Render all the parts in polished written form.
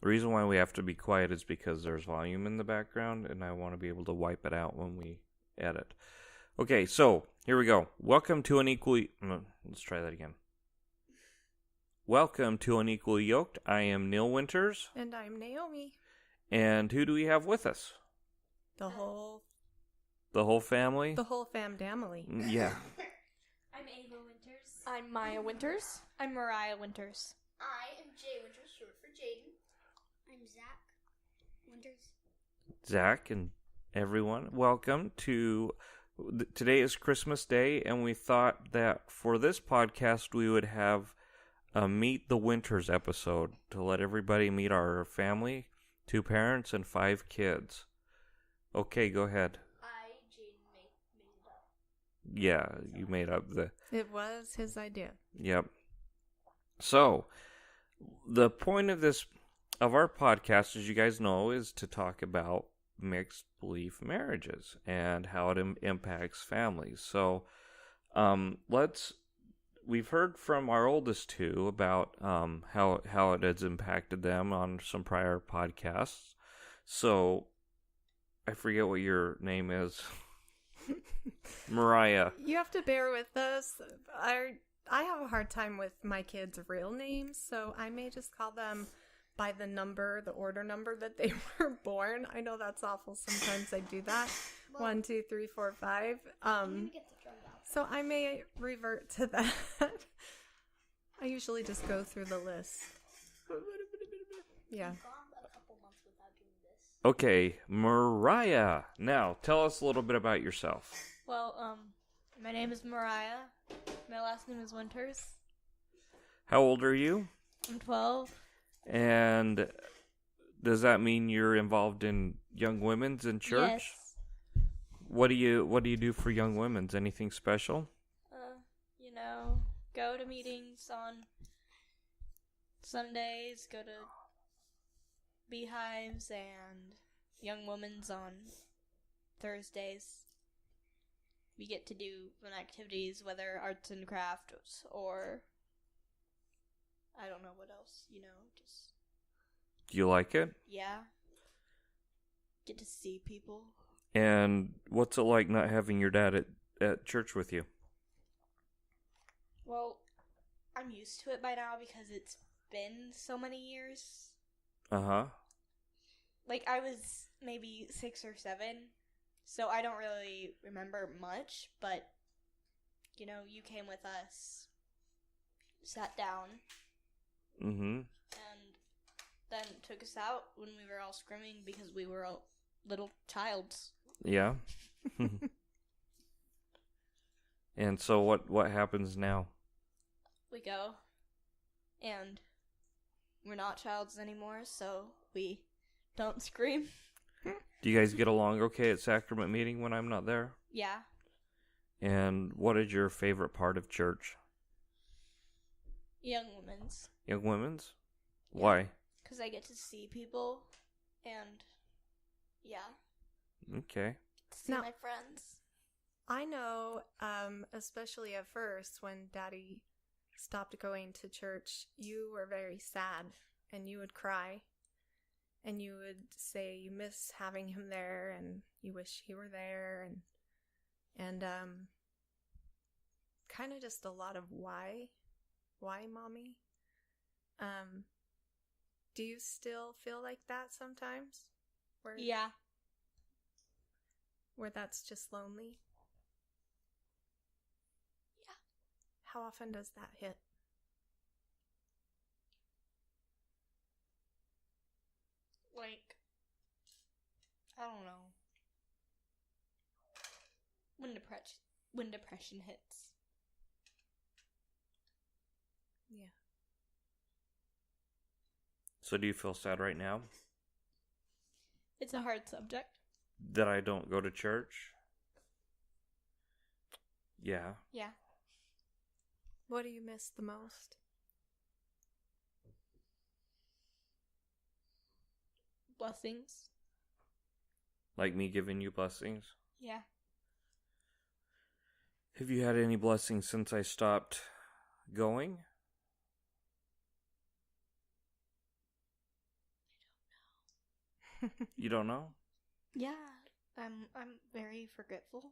The reason why we have to be quiet is because there's volume in the background, and I want to be able to wipe it out when we edit. Okay, so here we go. Welcome to Unequally. Let's try that again. Welcome to Unequally Yoked. I am Neil Winters. And I'm Naomi. And who do we have with us? The whole family? The whole famdamily. Yeah. I'm Ava Winters. I'm Maya Winters. I'm Mariah Winters. I am Jay Winters, short for Jaden. I'm Zach Winters. Zach and everyone, welcome to. Today is Christmas Day, and we thought that for this podcast we would have a Meet the Winters episode to let everybody meet our family, 2 parents and 5 kids. Okay, go ahead. Jaden made it up. Yeah, you made up the... It was his idea. Yep. So, the point of our podcast, as you guys know, is to talk about mixed belief marriages and how it impacts families. So, we've heard from our oldest 2 about how it has impacted them on some prior podcasts. So, I forget what your name is. Mariah. You have to bear with us. I have a hard time with my kids' real names, so I may just call them by the order number that they were born. I know that's awful. Sometimes I do that. 1, 2, 3, 4, 5. So I may revert to that. I usually just go through the list. Yeah. Okay, Mariah. Now, tell us a little bit about yourself. Well, my name is Mariah. My last name is Winters. How old are you? I'm 12. And does that mean you're involved in Young Women's in church? Yes. What do you do for Young Women's? Anything special? Go to meetings on Sundays, go to Beehives and Young Women's on Thursdays. We get to do fun activities, whether arts and crafts or I don't know what else, just... Do you like it? Yeah. Get to see people. And what's it like not having your dad at church with you? Well, I'm used to it by now because it's been so many years. Uh-huh. Like, I was maybe 6 or 7, so I don't really remember much, but, you came with us, sat down, Mm-hmm. and then took us out when we were all screaming because we were all little childs. Yeah. And so what happens now? We go, and we're not childs anymore, so we don't scream. Do you guys get along okay at sacrament meeting when I'm not there? Yeah. And what is your favorite part of church? Young Women's. Young Women's? Yeah. Why? Because I get to see people, and yeah. Okay. See Now- my friends. I know, especially at first when Daddy stopped going to church, you were very sad and you would cry and you would say you miss having him there and you wish he were there and kind of just a lot of why mommy? Do you still feel like that sometimes? Yeah. Where that's just lonely? How often does that hit? Like, I don't know. When depression hits. Yeah. So do you feel sad right now It's a hard subject. that I don't go to church? Yeah. Yeah. What do you miss the most? Blessings. Like me giving you blessings? Yeah. Have you had any blessings since I stopped going? You don't know? Yeah, I'm very forgetful.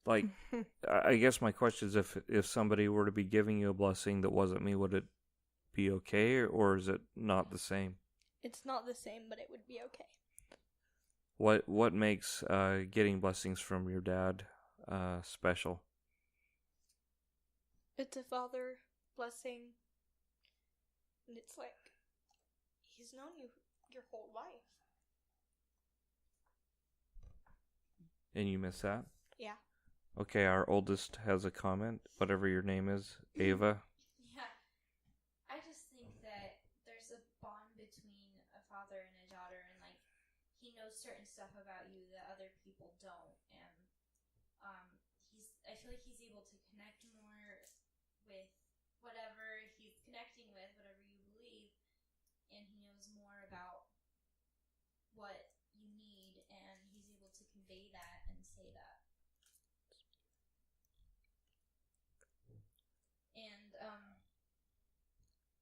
Like, I guess my question is, if somebody were to be giving you a blessing that wasn't me, would it be okay, or is it not the same? It's not the same, but it would be okay. What makes getting blessings from your dad special? It's a father blessing. And it's like, he's known you your whole life. And you miss that? Yeah. Okay, our oldest has a comment, whatever your name is, Ava. Yeah, I just think that there's a bond between a father and a daughter, and like he knows certain stuff about you that other people don't, and I feel like he's able to connect more with whatever he's connecting with, whatever you believe, and he knows more about what you need, and he's able to convey that and say that. And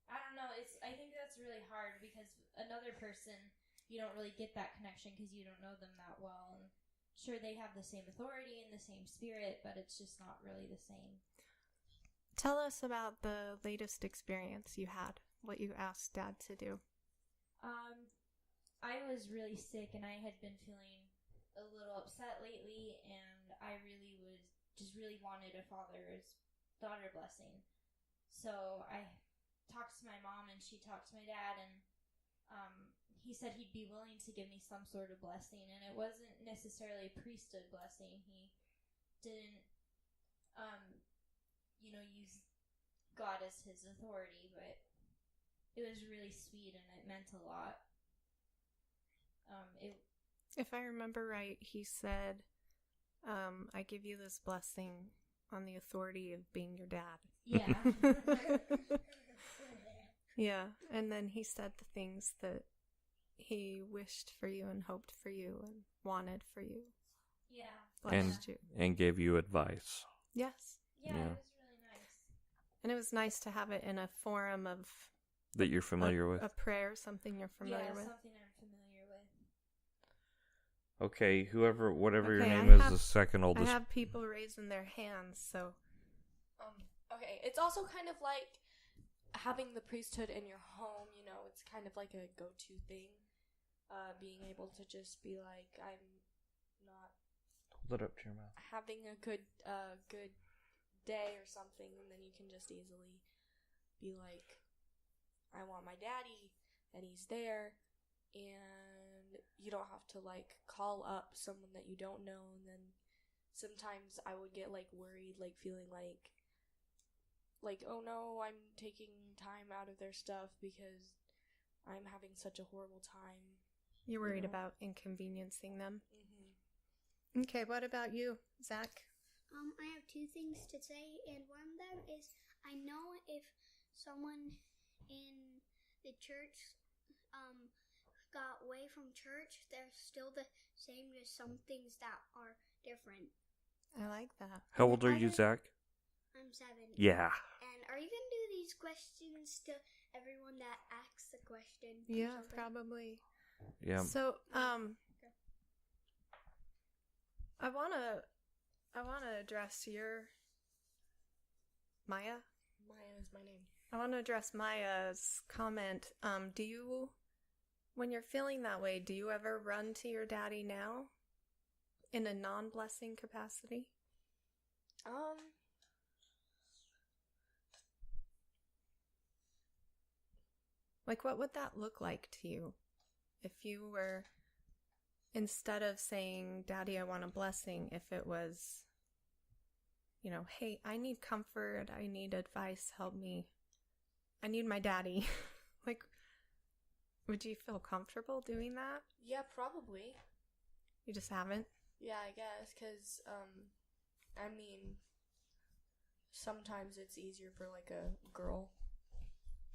I don't know, I think that's really hard because another person, you don't really get that connection because you don't know them that well, and sure they have the same authority and the same spirit, but it's just not really the same. Tell us about the latest experience you had, what you asked Dad to do. I was really sick and I had been feeling a little upset lately, and I really wanted a father-daughter blessing. So I talked to my mom and she talked to my dad, and he said he'd be willing to give me some sort of blessing, and it wasn't necessarily a priesthood blessing. He didn't use God as his authority, but it was really sweet and it meant a lot. If I remember right, he said, I give you this blessing on the authority of being your dad. Yeah. Yeah, and then he said the things that he wished for you and hoped for you and wanted for you. Yeah. Blessed you. And gave you advice. Yes. Yeah, Yeah. it was really nice. And it was nice to have it in a forum of That you're familiar with. a prayer, something you're familiar with. Something I'm familiar with. Okay, whatever your Okay, name I is, have- the second I oldest. have people raising their hands, so Okay, it's also kind of like having the priesthood in your home, it's kind of like a go-to thing. Being able to just be like, I'm not Hold it up to your mouth. having a good day or something, and then you can just easily be like, I want my daddy, and he's there, and you don't have to like call up someone that you don't know. And then sometimes I would get like worried, like feeling like oh no, I'm taking time out of their stuff because I'm having such a horrible time. you're worried know. about inconveniencing them. Mm-hmm. Okay, what about you, Zach? I have two things to say, and one of them is I know if someone in the church got away from church, they're still the same, just some things that are different. I like that. How old are you, Zach? I'm 7. Yeah. And are you going to do these questions to everyone that asks a question? or Yeah, something? probably. Yeah. So, I wanna address your Maya. Maya is my name. I want to address Maya's comment. Do you, when you're feeling that way, do you ever run to your daddy now in a non-blessing capacity? Like, what would that look like to you if you were, instead of saying, Daddy, I want a blessing, if it was, hey, I need comfort, I need advice, help me, I need my daddy. Like, would you feel comfortable doing that? Yeah, probably. You just haven't? Yeah, I guess, because, sometimes it's easier for, like, a girl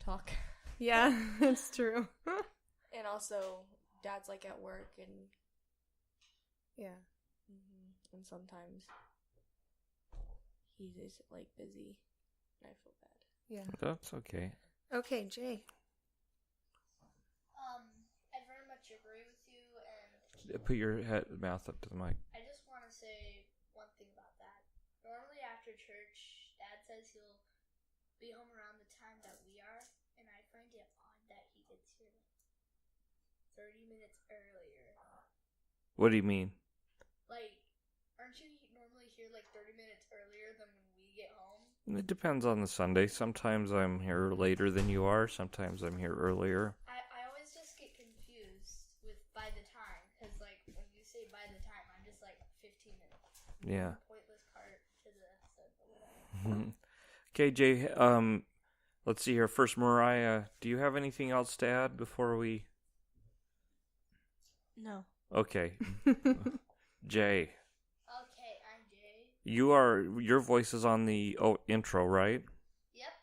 talk. Yeah, it's true. And also, Dad's, like, at work, and Yeah. and sometimes he's just, like, busy, and I feel bad. Yeah. That's okay. Okay, Jay. I very much agree with you put your mouth up to the mic. I just want to say one thing about that. Normally after church, Dad says he'll be home around the time that we are, and I find it odd that he gets here like 30 minutes earlier. What do you mean? Like, aren't you normally here like 30 minutes earlier than when we get home? It depends on the Sunday. Sometimes I'm here later than you are. Sometimes I'm here earlier. I always just get confused with by the time, because like when you say by the time, I'm just like 15 minutes. Yeah. Pointless part to the episode, but whatever. Okay, Jay. Let's see here. First, Mariah, do you have anything else to add before we? No. Okay. Jay, Okay, I'm Jay. your voice is on the intro, right? Yep,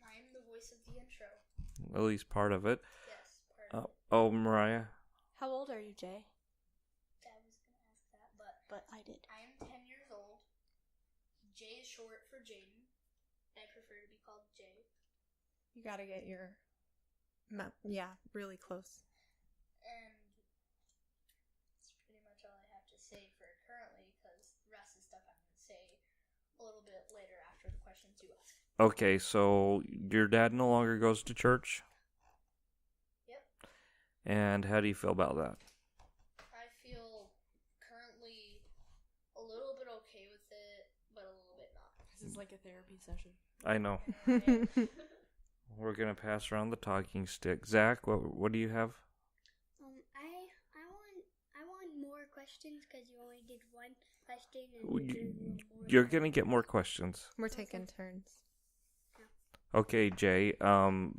I'm the voice of the intro. At least part of it. Yes, part of it. Oh, Mariah. How old are you, Jay? I was gonna ask that, But I did. I am 10 years old. Jay is short for Jaden. I prefer to be called Jay. You gotta get your really close. And that's pretty much all I have to say for currently, because the rest of the stuff I'm gonna say a little bit later after the questions you ask. Okay, so your dad no longer goes to church? Yep. And how do you feel about that? I feel currently a little bit okay with it, but a little bit not. This is like a therapy session. I know. We're going to pass around the talking stick. Zach, what do you have? I want more questions because you only did one question. And Well, you did one more. You're going to get more questions. We're taking turns. Okay, Jay,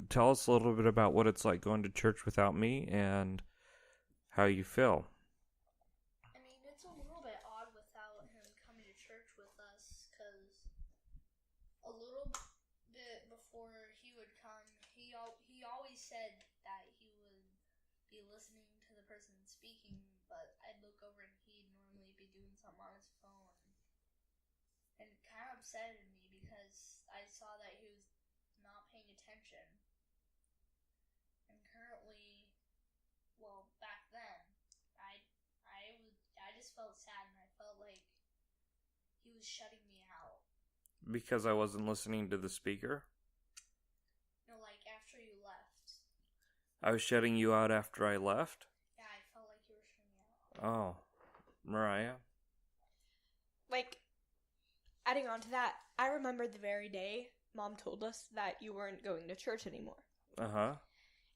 tell us a little bit about what it's like going to church without me and how you feel. I mean, it's a little bit odd without him coming to church with us, because a little bit before he would come, he always said that he would be listening to the person speaking, but I'd look over and he'd normally be doing something on his phone. And it kind of upsetted me because I saw that he was not paying attention. And currently, well, back then, I just felt sad, and I felt like he was shutting me out. Because I wasn't listening to the speaker? No, like after you left. I was shutting you out after I left? Yeah, I felt like you were shutting me out. Oh, Mariah? Like, adding on to that, I remember the very day Mom told us that you weren't going to church anymore. Uh-huh.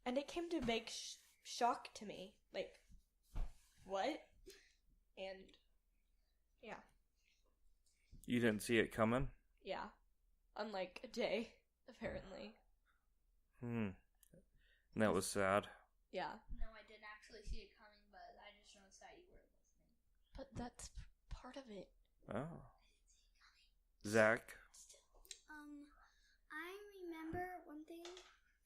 And it came to big shock to me. Like, what? And, yeah. You didn't see it coming? Yeah. Unlike Jay, apparently. That was sad. Yeah. No, I didn't actually see it coming, but I just noticed that you weren't listening. But that's part of it. Oh. Zach? I remember one thing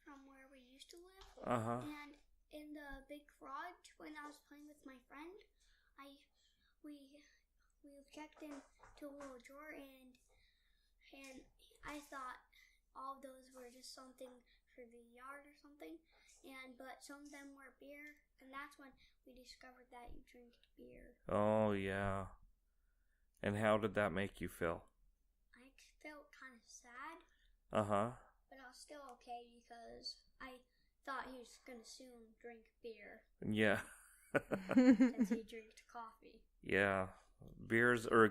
from where we used to live. Uh-huh. And in the big garage, when I was playing with my friend, we checked into a little drawer, and I thought all of those were just something for the yard or something, but some of them were beer, and that's when we discovered that you drink beer. Oh, yeah. And how did that make you feel? I felt kind of sad, Uh-huh. but I was still okay because I thought he was going to soon drink beer Yeah. since he drinks coffee. Yeah.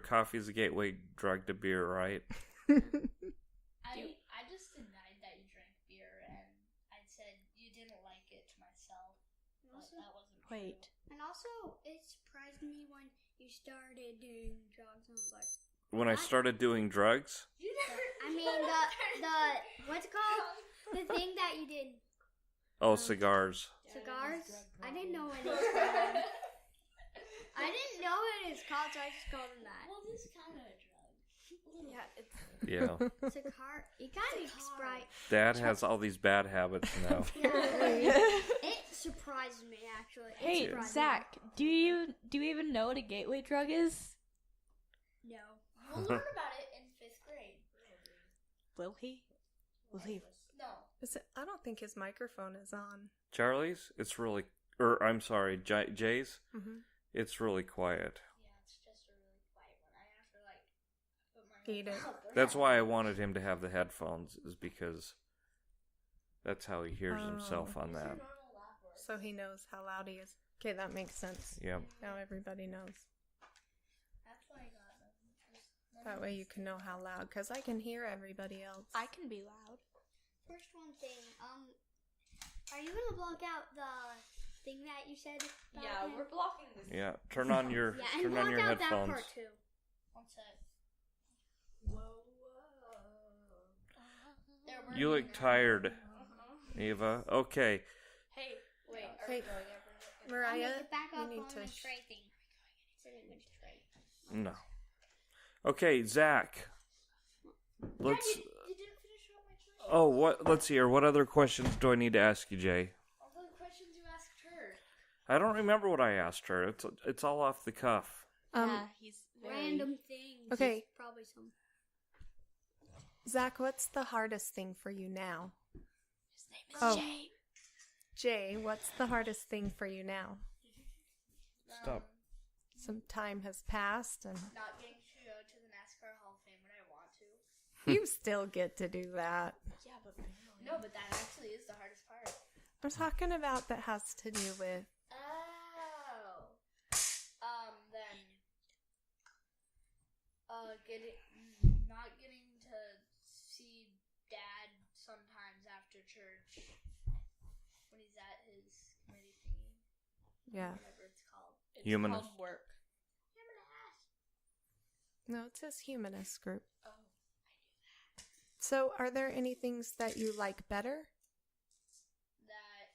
Coffee's a gateway drug to beer, right? I just denied that you drank beer, and I said you didn't like it to myself, but that wasn't Wait. true. And also, it surprised me when you started doing drugs. And I was like, When I started doing drugs? You never. I mean, the what's it called? The thing that you did. Oh, cigars. Cigars? I didn't know what it was called. I didn't know what it was called, so I just called him that. Well, this kind of a drug. Yeah, it's... Yeah. Cigar. You gotta need Sprite. Dad has all these bad habits now. It surprised me, actually. It Hey, surprised Zach, do you even know what a gateway drug is? Me. No. We'll learn about it in 5th grade. Will he? Will he? No. I don't think his microphone is on. Charlie's? It's really... I'm sorry, Jay's? Mm-hmm. It's really quiet. Yeah, it's just a really quiet one. I have to like put my Eat it. That's why I wanted him to have the headphones, is because that's how he hears himself on that. So he knows how loud he is. Okay, that makes sense. Yeah. Now everybody knows. That's why I got them. That way you can know how loud, because I can hear everybody else. I can be loud. First one thing, are you gonna block out the thing that you said? About Yeah, him? we're blocking this. Yeah. Turn on your Yeah, and turn block on your out headphones. that part too. One sec. Whoa, They're You working look now. tired, Eva. Okay. Hey, wait, are Hey. we going everywhere? I'll Mariah, make it back you up need on to the tray thing. Cinnamon tray. No. Okay, Zach. Let's. You didn't finish up my question. Oh, what? Let's see here. What other questions do I need to ask you, Jay? All the questions you asked her. I don't remember what I asked her. It's all off the cuff. Yeah, he's very... Random things. Okay. Probably some. Zach, what's the hardest thing for you now? His name is Oh. Jay. Jay, what's the hardest thing for you now? Stop. Some time has passed, and Not getting to go to the NASCAR Hall of Fame when I want to. you still get to do that. Yeah, but barely. No, but that actually is the hardest part. I'm talking about that has to do with. Oh. Then. Not getting to see Dad sometimes after church when he's at his committee thingy, Yeah. whatever it's called. It's Humanist. called work. No, it's his humanist group. Oh, So, are there any things that you like better? That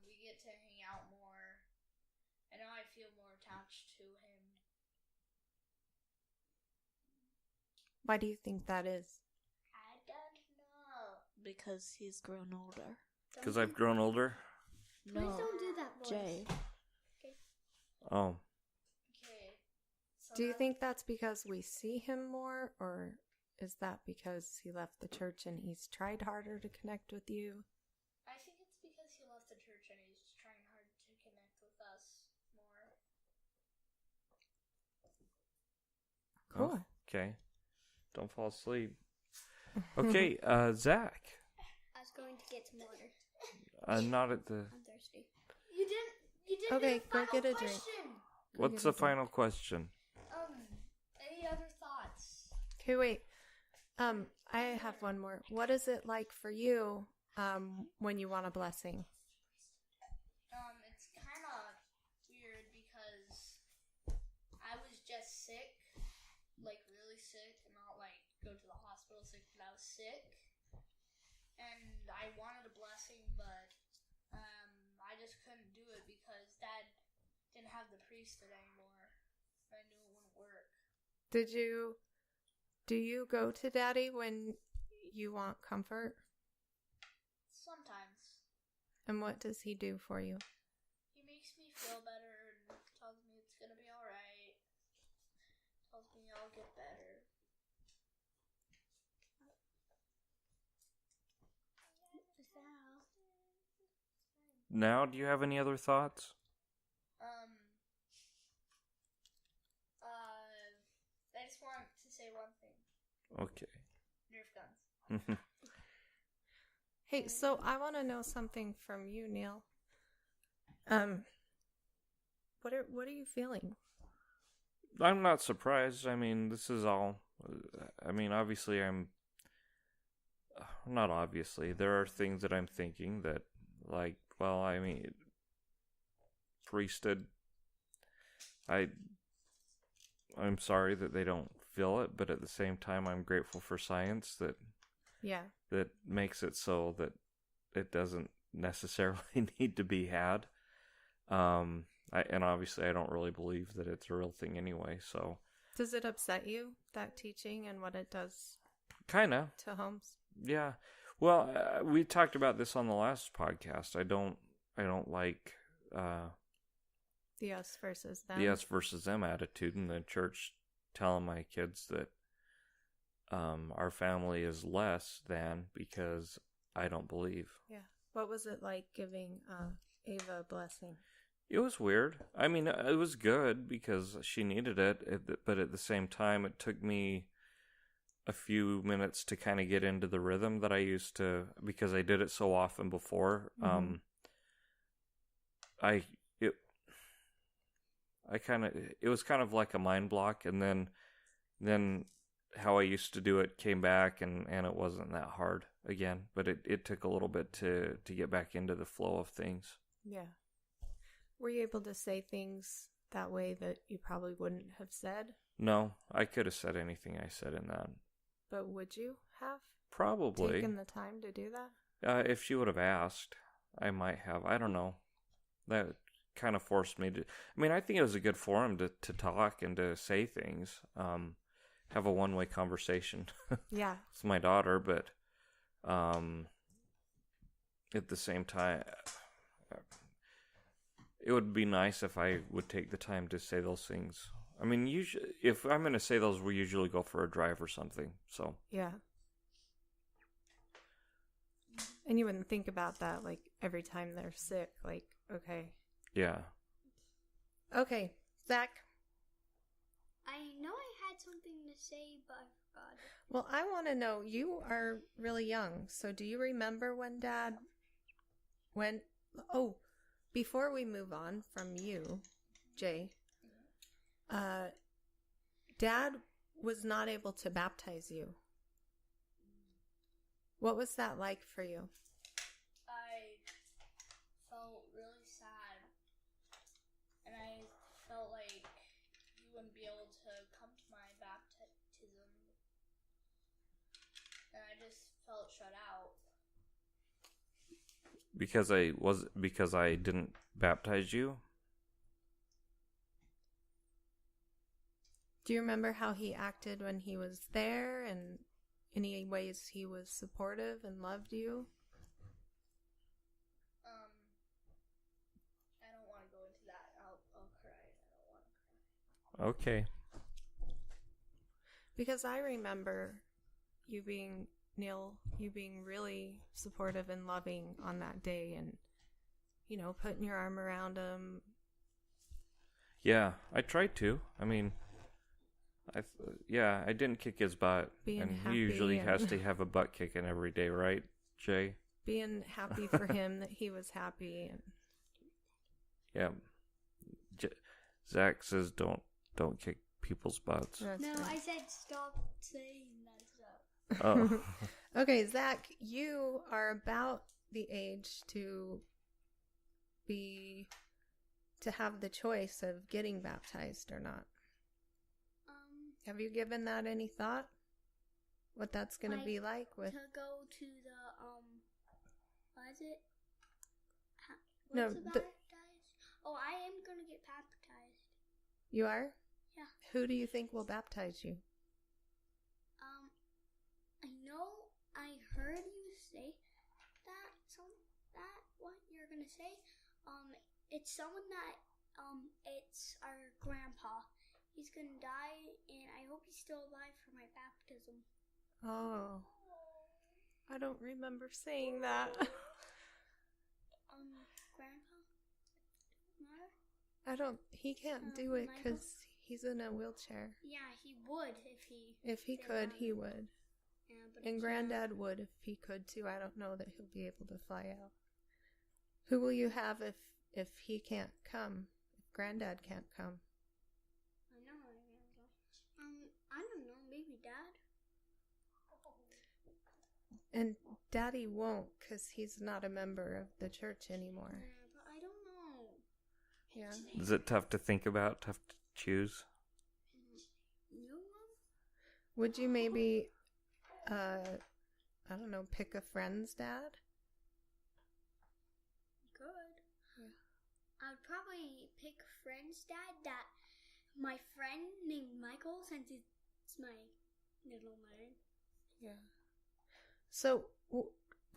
we get to hang out more. I know I feel more attached to him. Why do you think that is? I don't know. because he's grown older. Because I've grown older. Please No, don't do that voice. Jay. Oh. Okay. So Do you now- think that's because we see him more, or is that because he left the church and he's tried harder to connect with you? I think it's because he left the church and he's trying hard to connect with us more. Cool. Okay. Don't fall asleep. Okay, Zach. I was going to get some water. Not at the. I'm thirsty. You didn't. Okay, get a go final get a drink. question. What's the final question? Any other thoughts? Okay, wait. I have one more. What is it like for you, when you want a blessing? It's kind of weird because I was just sick, like really sick, and not like go to the hospital sick, but I was sick, and I wanted a blessing, but I just couldn't do it because Dad didn't have the priesthood anymore. I knew it wouldn't work. Do you go to Daddy when you want comfort? Sometimes And what does he do for you? he makes me feel better and tells me it's gonna be alright. Tells me I'll get better. Now, do you have any other thoughts? I just want to say one thing. Okay. Nerf guns. Hey, so I want to know something from you, Neil. What are you feeling? I'm not surprised. I mean, this is all. I mean, obviously, I'm. Not obviously. There are things that I'm thinking that, like, well, I mean, priesthood. I'm sorry that they don't feel it, but at the same time, I'm grateful for science that Yeah. makes it so that it doesn't necessarily need to be had. And obviously, I don't really believe that it's a real thing anyway. So, Does it upset you, that teaching and what it does kind of. to homes? Yeah. Well, we talked about this on the last podcast. I don't like The us versus them. the us versus them attitude in the church, telling my kids that our family is less than because I don't believe. Yeah. What was it like giving Ava a blessing? It was weird. I mean, it was good because she needed it, but at the same time, it took me a few minutes to kind of get into the rhythm that I used to, because I did it so often before. Mhm. It was kind of like a mind block, and then how I used to do it came back, and it wasn't that hard again, but it took a little bit to get back into the flow of things. Yeah. Were you able to say things that way that you probably wouldn't have said? No, I could have said anything I said in that. But would you have Probably. taken the time to do that? If she would have asked, I might have. I don't know. That kind of forced me to. I mean, I think it was a good forum to talk and to say things. Have a one-way conversation Yeah. with my daughter, but at the same time, it would be nice if I would take the time to say those things. I mean, usually, if I'm going to say those, we usually go for a drive or something. So Yeah. And you wouldn't think about that, like, every time they're sick. Like, okay. yeah. Okay, Zach. I know I had something to say, but I forgot. Well, I want to know, you are really young, so do you remember when Dad went... Oh, before we move on from you, Jay, Dad was not able to baptize you. What was that like for you? I felt really sad, and I felt like you wouldn't be able to come to my baptism, and I just felt shut out. Because I didn't baptize you. Do you remember how he acted when he was there, and any ways he was supportive and loved you? I don't want to go into that. I'll cry. I don't want to cry. Okay. Because I remember you being, Neil, you being really supportive and loving on that day, and, you know, putting your arm around him. Yeah, I tried to. I mean, I didn't kick his butt, Being and happy he usually and- has to have a butt kicking every day, right, Jay? Being happy for him that he was happy. And Yeah. Zach says don't kick people's butts. that's No, right. I said stop saying that stuff. Oh. Okay, Zach, you are about the age to have the choice of getting baptized or not. Have you given that any thought? What that's going to Like, be like with... To go to the what is it? No, What's the- baptized? Oh, I am gonna get baptized. You are? Yeah. Who do you think will baptize you? I know I heard you say what you're gonna say. It's someone that it's our grandpa. He's gonna die, and I hope he's still alive for my baptism. Oh, I don't remember saying that. Grandpa? Mother? I don't... He can't do it Michael? because he's in a wheelchair. Yeah, he would if he. If he did could, have he it. would. Yeah, but And he Granddad would if he could too. I don't know that he'll be able to fly out. Who will you have if he can't come? If Granddad can't come? I know. I don't know. Maybe Dad. And Daddy won't because he's not a member of the church anymore. Yeah, but I don't know. Yeah. Is it tough to think about? Tough to choose? You one? Would you maybe, I don't know, pick a friend's dad? Good. Yeah. I'd probably pick friend's dad. That my friend named Michael, since it's my middle name. Yeah. So,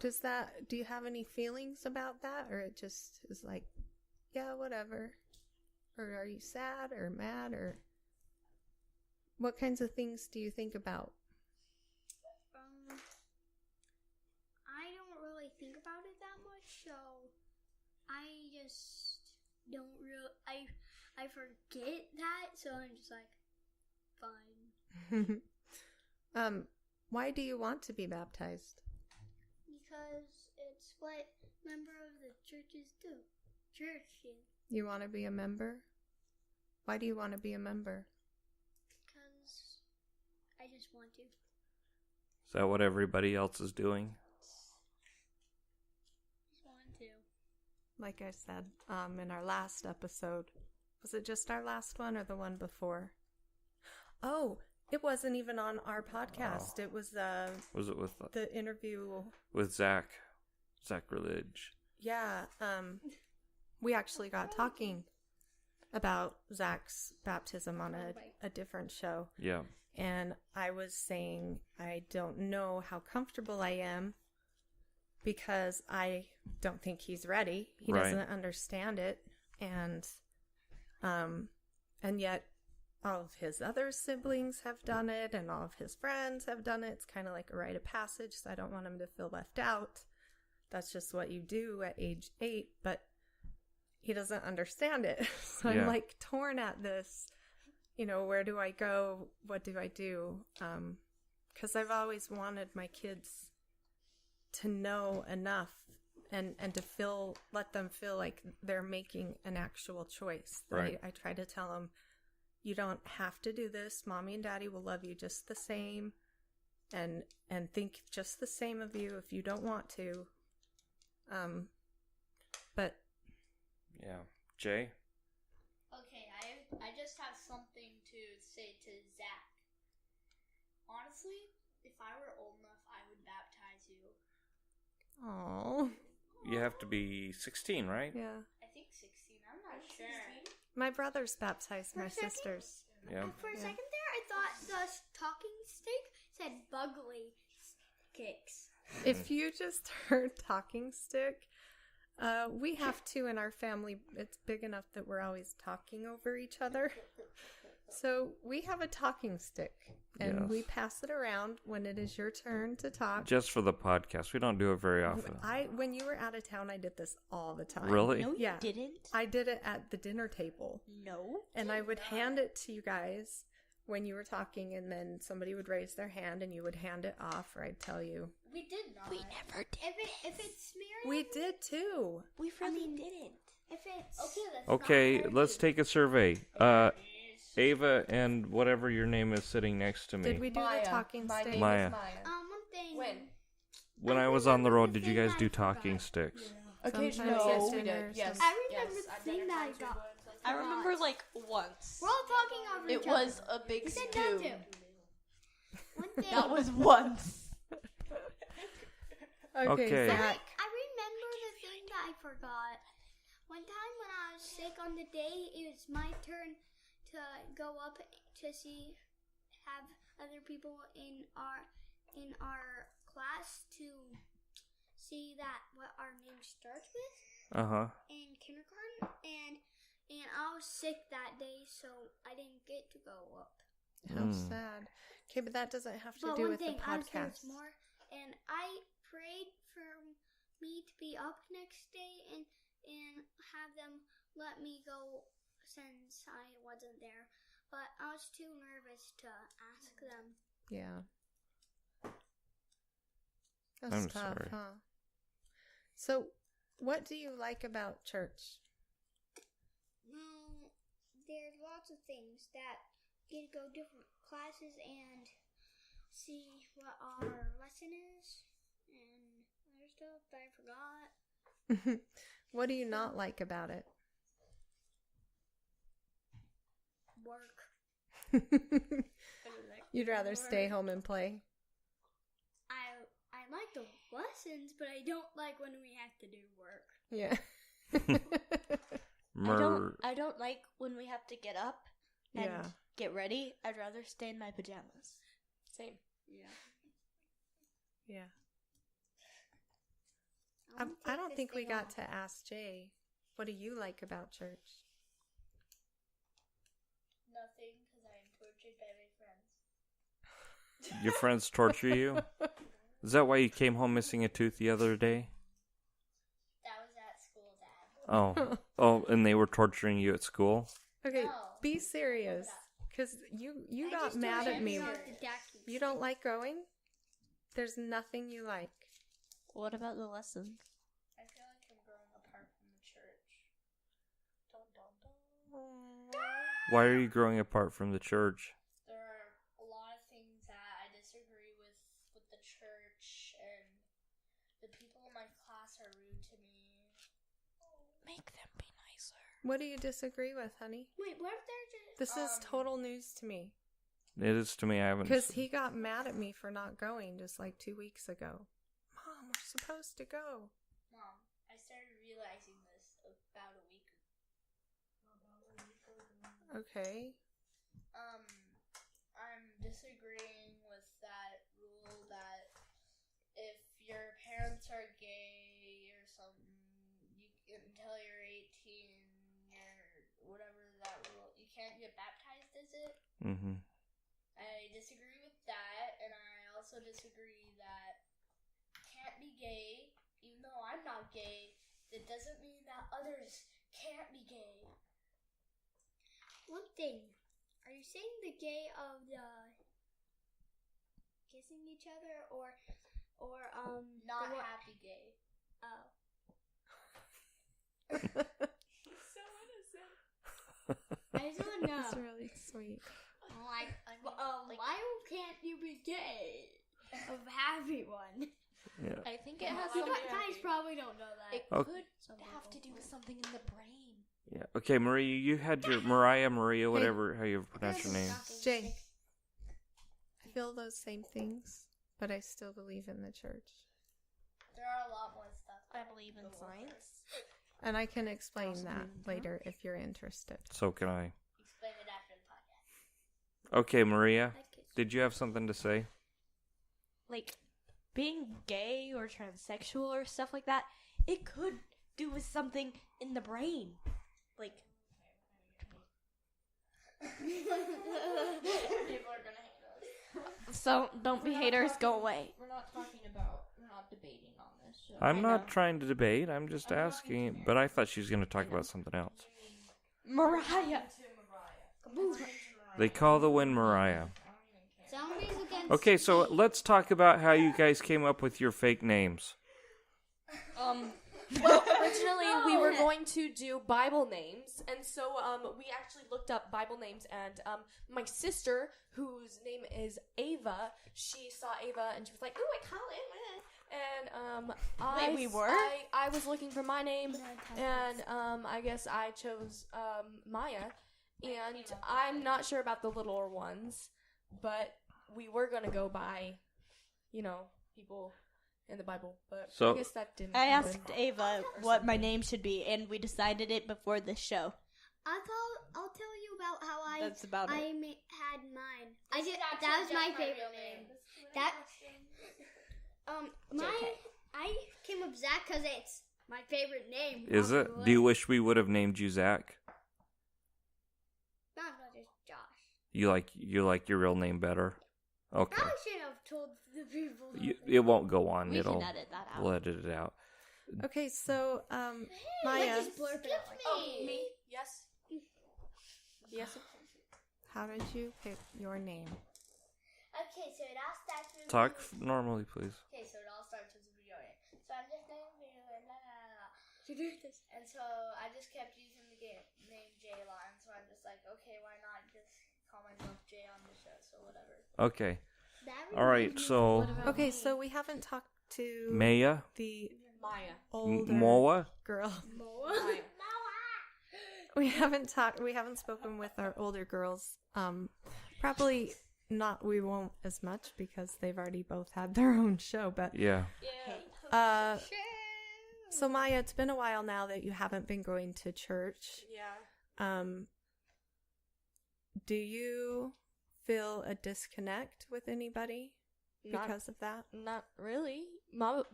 do you have any feelings about that? Or it just is like, yeah, whatever? Or are you sad or mad? Or what kinds of things do you think about? I don't really think about it that much, so I just don't real I forget that, so I'm just like, fine. Why do you want to be baptized? Because it's what member of the churches do. Churches. You want to be a member? Why do you want to be a member? Because I just want to. Is that what everybody else is doing? Just want to. Like I said, in our last episode, was it just our last one or the one before? Oh, it wasn't even on our podcast. It was Was it the interview with Sacrilege? Yeah, we actually got talking about Zach's baptism on a different show. Yeah. And I was saying I don't know how comfortable I am because I don't think he's ready. He Right. doesn't understand it. And yet all of his other siblings have done it and all of his friends have done it. It's kind of like a rite of passage, so I don't want him to feel left out. That's just what you do at age 8, but he doesn't understand it. So Yeah. I'm like torn at this, where do I go? What do I do? Because I've always wanted my kids to know enough and to let them feel like they're making an actual choice. Right. I try to tell them, you don't have to do this. Mommy and Daddy will love you just the same and think just the same of you if you don't want to. But Yeah. Jay? Okay, I just have something to say to Zach. Honestly, if I were old enough, I would baptize you. oh, You have to be 16, right? yeah. I think 16. I'm not sure. My brothers baptized my For a second? sisters. Yeah. For a Yeah. second there, I thought the talking stick said bugly kicks. If you just heard talking stick, we have two in our family. It's big enough that we're always talking over each other. So we have a talking stick, and Yes. we pass it around when it is your turn to talk. Just for the podcast. We don't do it very often. When you were out of town, I did this all the time. Really? No, you Yeah. didn't. I did it at the dinner table, No. and I would hand it to you guys when you were talking, and then somebody would raise their hand, and you would hand it off, or I'd tell you. We did not. We never did. If it's smearing, We did too. We really didn't. if it's Okay, that's Okay, not let's take a survey. Ava and whatever your name is sitting next to me. Did we do the talking My stick? name Maya. is Maya. one thing. When I was on the road, did you guys do talking sticks? Occasionally, Sometimes yes, it's we dinner, did. Yes. I remember yes, the I've thing done it that I times we got. would. I remember like once. We're all talking over It each was other. a big We said stew. that too. One thing. That was once. Okay. Zach. I remember the thing that I forgot. One time when I was sick on the day, it was my turn to go up to have other people in our class to see that what our name starts with Uh-huh. in kindergarten, and I was sick that day, so I didn't get to go up. How Mm. sad. Okay, but that doesn't have to But do one with thing, the I was there podcast. more, and I prayed for me to be up next day and have them let me go since I wasn't there. But I was too nervous to ask them. Yeah. That's I'm tough, sorry. huh? So, what do you like about church? There's lots of things that get to go different classes and see what our lesson is and other stuff that I forgot. What do you not like about it? Work. You'd rather stay home and play? I like the lessons, but I don't like when we have to do work. Yeah. I don't like when we have to get up and Yeah. get ready. I'd rather stay in my pajamas. Same. Yeah. Yeah. I don't think we got to ask Jay, what do you like about church? Nothing, because I am tortured by my friends. Your friends torture you? Is that why you came home missing a tooth the other day? That was at school, Dad. Oh, and they were torturing you at school? Okay, No. be serious. Because you got mad at me. You don't like going? There's nothing you like. What about the lessons? I feel like I'm growing apart from the church. Dun, dun, dun. Why are you growing apart from the church? There are a lot of things that I disagree with the church, and the people in my class are rude to me. Make them be nicer. What do you disagree with, honey? Wait, what if they're just... This is total news to me. It is to me. I haven't. Because he got mad at me for not going just like 2 weeks ago. Mom, we're supposed to go. Mom, I started realizing this about a week ago. Okay. I'm disagreeing with that rule that if your parents are gay or something, until you're 18 or whatever that rule, you can't get baptized, is it? Mm-hmm. I disagree with that, and I also disagree that can't be gay, even though I'm not gay. That doesn't mean that others can't be gay. One thing. Are you saying the gay of the kissing each other or Not the happy gay. Oh. So innocent. I just want to know. That's really sweet. Like, like- why can't you be gay? Of happy one. Yeah. I think it has You something. guys probably don't know that. It Okay. could Some have to people. do with something in the brain. Yeah. Okay, Maria, you had your Maria, whatever, how you pronounce your name. Jay. I feel those same things, but I still believe in the church. There are a lot more stuff. I believe in science. And I can explain that later if you're interested. So can I. Explain it after the podcast. Okay, Maria, I kiss. did you have something to say? Like, being gay or transsexual or stuff like that, it could do with something in the brain. Like, People are gonna hate us. so don't be haters, go away. We're not talking about. We're not debating on this. So. I'm I not know. trying to debate. I'm just asking. But I thought she was going to talk about something else. Mariah. They call the wind Mariah. Somebody's against Okay, so me. let's talk about how you guys came up with your fake names. Well, originally we were going to do Bible names, and so we actually looked up Bible names, and my sister, whose name is Ava, she saw Ava, and she was like, "Ooh, I call it." And Wait, we were? I was looking for my name, and I guess I chose Maya, and I'm not sure about the littler ones, but we were gonna go by, people in the Bible, but So- I guess that didn't. I happen. asked Ava what my name should be, and we decided it before the show. I'll tell you about how That's about it. had mine. That was my favorite name. I came up with Zach because it's my favorite name. Is it? Do you wish we would have named you Zach? No, it's Josh. You like your real name better? Okay. Probably should have told the people. It won't go on. We It'll can edit that out. we'll edit it out. Okay, so, I Maya, just blurted out like, Oh, me? Yes. Yes. how did you pick your name? Okay, so it all starts with Talk normally, please. Okay, so it all starts with a video name. So I'm just naming video and la la la. And so I just kept using the name Jay a lot, and so I'm just like, okay, why not just call myself Jay on the show? So whatever. Okay. that All right. So Okay, so we haven't talked to Maya, the Maya. older Moa. girl. Maya. We haven't spoken with our older girls. Probably not, we won't as much because they've already both had their own show, but Yeah. Yeah. so Maya, it's been a while now that you haven't been going to church. Yeah. Do you feel a disconnect with anybody because of that? Not really. Mama,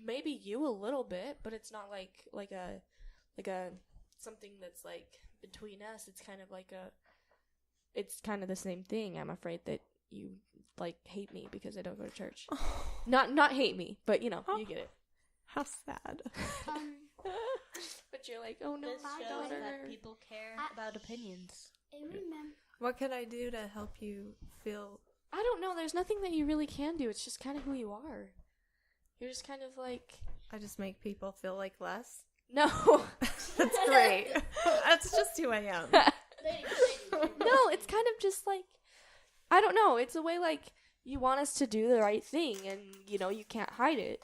maybe you a little bit, but it's not like a something that's like between us. It's kind of it's kind of the same thing. I'm afraid that you like hate me because I don't go to church. Not hate me, but you get it. How sad. But you're like, oh no, This my shows daughter. that people care about opinions. And remember, What could I do to help you feel? I don't know. There's nothing that you really can do. It's just kind of who you are. You're just kind of like, I just make people feel like less. no. That's great. That's just who I am. No, it's kind of just like, I don't know. It's a way like you want us to do the right thing, and you know you can't hide it,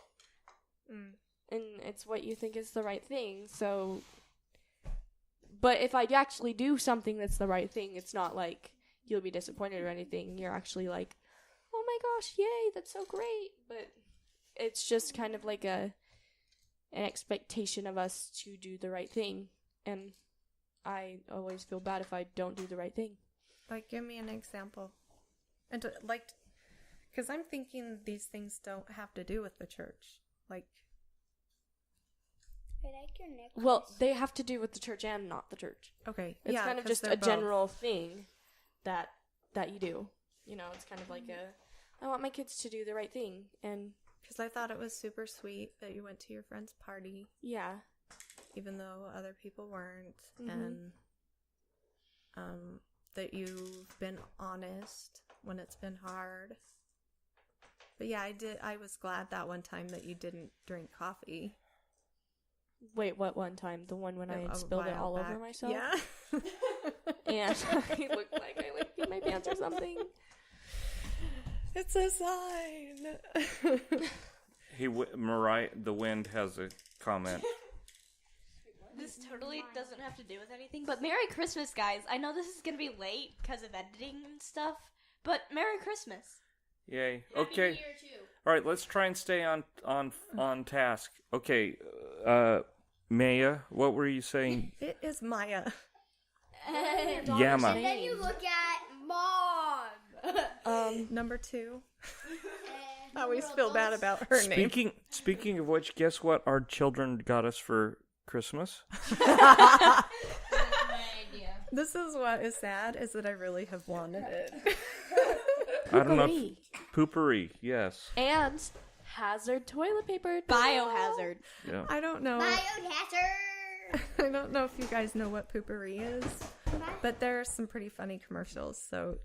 Mm. and it's what you think is the right thing. So, but if I actually do something that's the right thing, it's not like you'll be disappointed or anything. You're actually like, oh my gosh, yay, that's so great. But it's just kind of like an expectation of us to do the right thing, and I always feel bad if I don't do the right thing. Like, give me an example. And because I'm thinking these things don't have to do with the church. Like, I like your necklace. Well, they have to do with the church and not the church. okay, It's yeah, kind of 'cause just they're a both. general thing that you do. You know, it's kind of like I want my kids to do the right thing, and Because I thought it was super sweet that you went to your friend's party, yeah, even though other people weren't, Mhm. and that you've been honest when it's been hard. But yeah, I was glad that one time that you didn't drink coffee. Wait, what one time? The one when I had A spilled it while all back. over myself? Yeah. And I looked like I peed my pants or something. It's a sign. Mariah, the wind has a comment. This totally doesn't have to do with anything, but Merry Christmas, guys. I know this is gonna be late because of editing and stuff, but Merry Christmas. Yay. Okay. Happy New Year too. All right, let's try and stay on task. Okay, Maya, what were you saying? It is Maya. Yama. And then you look at Mom. Number 2. And I always number feel bad dos. about her name. Speaking of which, guess what our children got us for Christmas? My idea. This is what is sad, is that I really have wanted it. I don't know. Poopery. Poopery, yes. And hazard toilet paper. Biohazard. Yeah. I don't know. Biohazard. I don't know if you guys know what poopery is, but there are some pretty funny commercials, so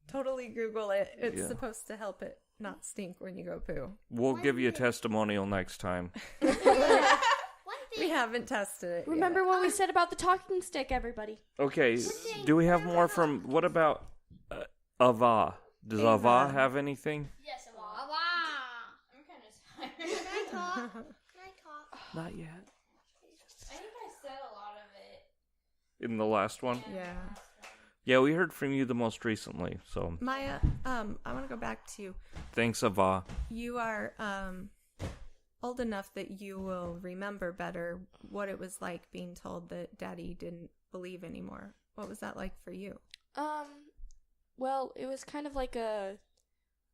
totally Google it. It's Yeah. supposed to help it not stink when you go poo. We'll give you a testimonial next time. One We thing. haven't tested it. Remember what we said about the talking stick, everybody. Okay, do we have more from, what about Ava? Does Ava Ava. have anything? Yes, I'm Wow. I'm kind of tired. Can I talk? Can I talk? Not yet. I think I said a lot of it. In the last one? Yeah. Yeah, we heard from you the most recently, so Maya, I want to go back to you. thanks, Ava. You are old enough that you will remember better what it was like being told that Daddy didn't believe anymore. What was that like for you? Well, it was kind of like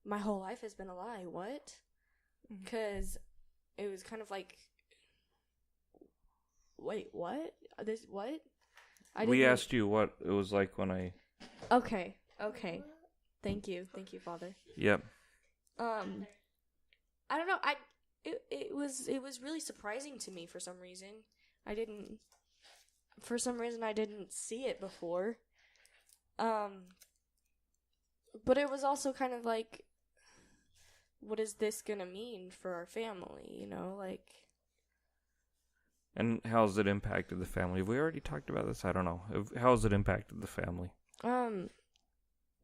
my whole life has been a lie. What? Mhm. Because it was kind of like, wait, what? This what? We didn't- asked you what it was like when I... Okay. Thank you, Father. Yep. I don't know. It was really surprising to me for some reason. For some reason I didn't see it before. But it was also kind of like, what is this gonna mean for our family? You know, like. And how's it impacted the family? Have we already talked about this? I don't know. How's it impacted the family?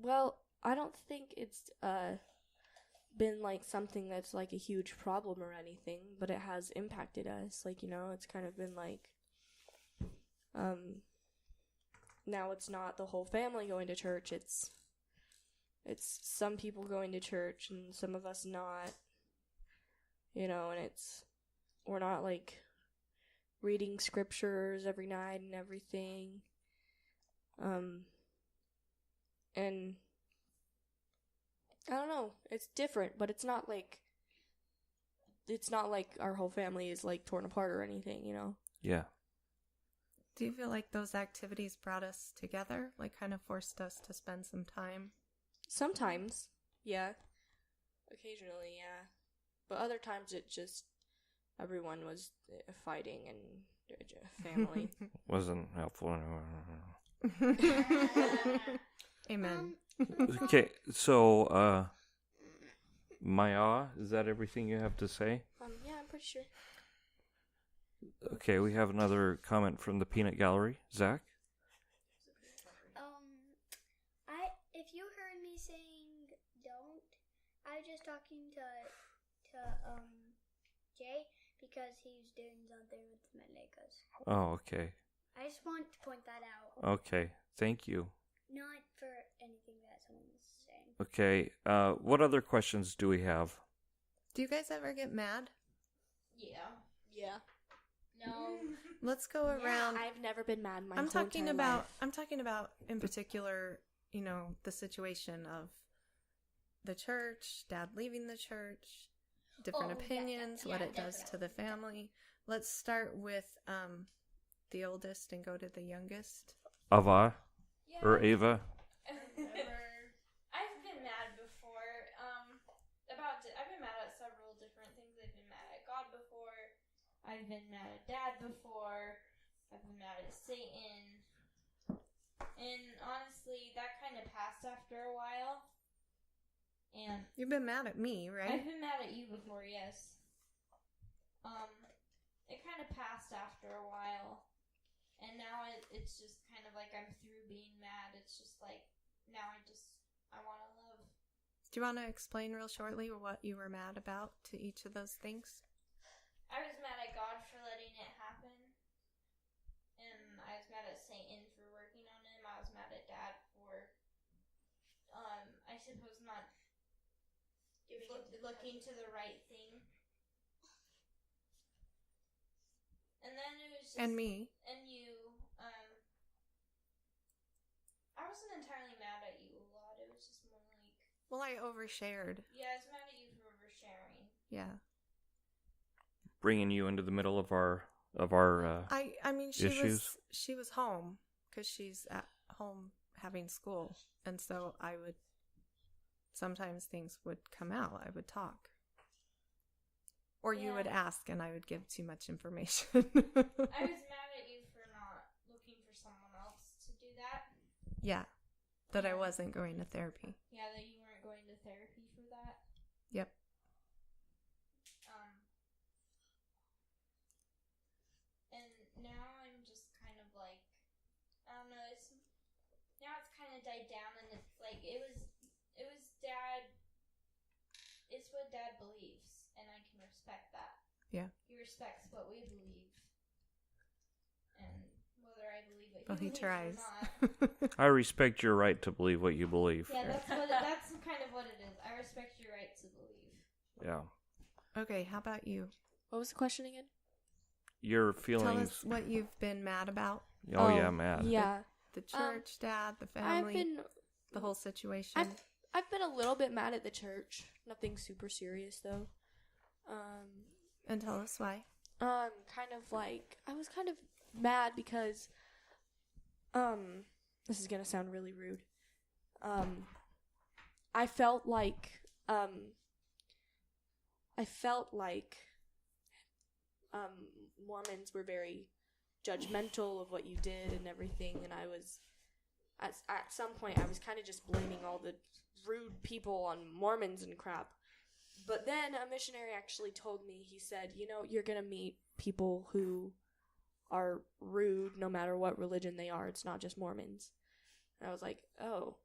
Well, I don't think it's been like something that's like a huge problem or anything, but it has impacted us. Like, you know, it's kind of been like, now it's not the whole family going to church. It's some people going to church and some of us not. You know, and we're not like reading scriptures every night and everything. And I don't know, it's different, but it's not like our whole family is like torn apart or anything, you know? Yeah. Do you feel like those activities brought us together? Like kind of forced us to spend some time? Sometimes, yeah. Occasionally, yeah. But other times it just everyone was fighting and family. Wasn't helpful. Amen. Okay, so Maya, is that everything you have to say? Yeah, I'm pretty sure. Okay, we have another comment from the Peanut Gallery. Zach? If you heard me saying don't, I was just talking to Jay because he's doing something with my Legos. Oh, okay. I just want to point that out. Okay, thank you. Not for anything that someone was saying. Okay, what other questions do we have? Do you guys ever get mad? Yeah. No. Let's go around. I've never been mad in my I'm whole talking entire about. life. I'm talking about in particular. You know, the situation of the church, Dad leaving the church, different opinions, what it does to the family. Let's start with the oldest and go to the youngest. Ava Yeah. or Ava? I've been mad before. I've been mad at several different things. I've been mad at God before. I've been mad at Dad before. I've been mad at Satan. And honestly, that kind of passed after a while. And You've been mad at me, right? I've been mad at you before, yes. It kind of passed after a while. And now it's just kind of like I'm through being mad. It's just like, now I want to love. Do you want to explain real shortly what you were mad about to each of those things? I was mad at God for letting it happen. And I was mad at Satan for working on him. I was mad at Dad for, I suppose not looking to the right thing. And then it was just... And me. And you, I wasn't entirely mad at you a lot. It was just more like... Well, I overshared. Yeah, I was mad at you for oversharing. Yeah. Bringing you into the middle of our I mean, she issues? was home because she's at home having school, and so I would sometimes things would come out. I would talk, or you would ask, and I would give too much information. I was mad at you for not looking for someone else to do that. Yeah, that I wasn't going to therapy. Yeah, that you weren't going to therapy for that. Yep. And now I'm just kind of like, I don't know, now it's kind of died down, and it's like, it was Dad, it's what Dad believes, and I can respect that. Yeah. He respects what we believe, and whether I believe what Well, he believes tries. or not. I respect your right to believe what you believe. Yeah, that's kind of what it is. I respect your right to believe. Yeah. Okay, how about you? What was the question again? Your Tell feelings. us what you've been mad about. Oh, yeah, mad. Yeah. The church, Dad, the family, the whole situation. I've been a little bit mad at the church. Nothing super serious though. And tell us why. Kind of like I was kind of mad because this is gonna sound really rude. I felt like Mormons were very judgmental of what you did and everything, and I was at some point I was kind of just blaming all the rude people on Mormons and crap. But then a missionary actually told me, he said, you know, you're going to meet people who are rude no matter what religion they are. It's not just Mormons. And I was like, oh.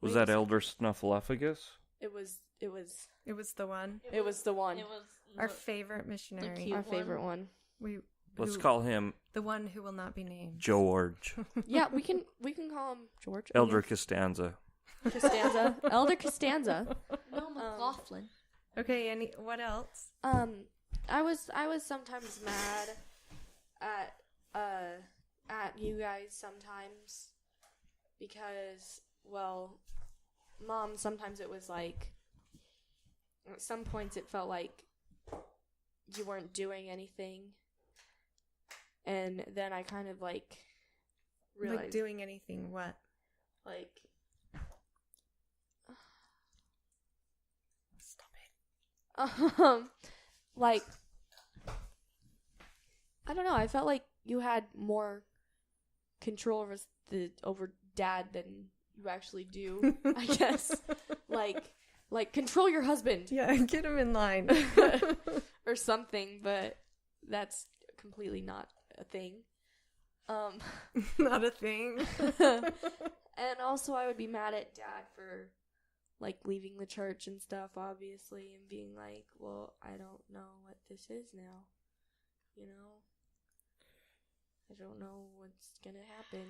Was that Elder Snuffleupagus? It was It was the one. It was the one. It was Our favorite missionary. cute our favorite one. Let's call him the one who will not be named. George. Yeah, we can call him George. Elder Costanza. Costanza. Elder Costanza. No, McLaughlin. Okay, what else? I was sometimes mad at you guys sometimes because, well, Mom, sometimes it was like at some points it felt like you weren't doing anything, and then I kind of like realized Like doing anything, what? like Stop it. like I don't know. I felt like you had more control over Dad than you actually do. I guess, like control your husband. Yeah, get him in line. Or something, but that's completely not a thing. Not a thing. And also I would be mad at Dad for like leaving the church and stuff, obviously, and being like, well, I don't know what this is now. You know? I don't know what's gonna happen.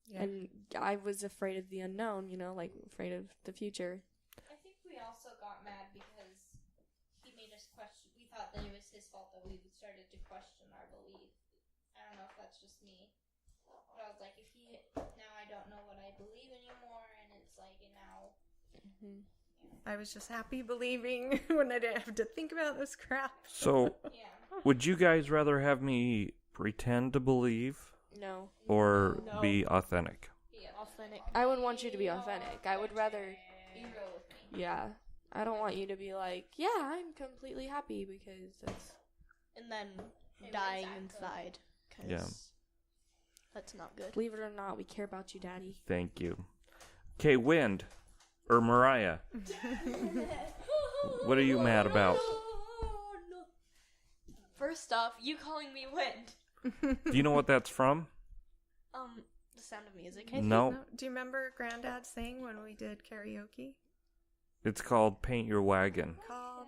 Yeah. And I was afraid of the unknown, you know, like afraid of the future. I think we also got mad because he made us question. We thought that it was his fault that we started to question our belief. I don't know if that's just me. But I was like, now I don't know what I believe anymore, and it's like, and now. Mm-hmm. I was just happy believing when I didn't have to think about this crap. So, Yeah. would you guys rather have me pretend to believe No. or No. be authentic? Authentic. I wouldn't want you to be authentic. I would rather, Be real with me. yeah. I don't want you to be like, yeah, I'm completely happy because that's. And then Hey, dying when's that inside. 'Cause Yeah. that's not good. Believe it or not, we care about you, Daddy. Thank you. Okay, Wind or Mariah, what are you mad about? First off, you calling me Wind. Do you know what that's from? The Sound of Music. No, Do you remember Granddad saying when we did karaoke? it's called Paint Your Wagon. Called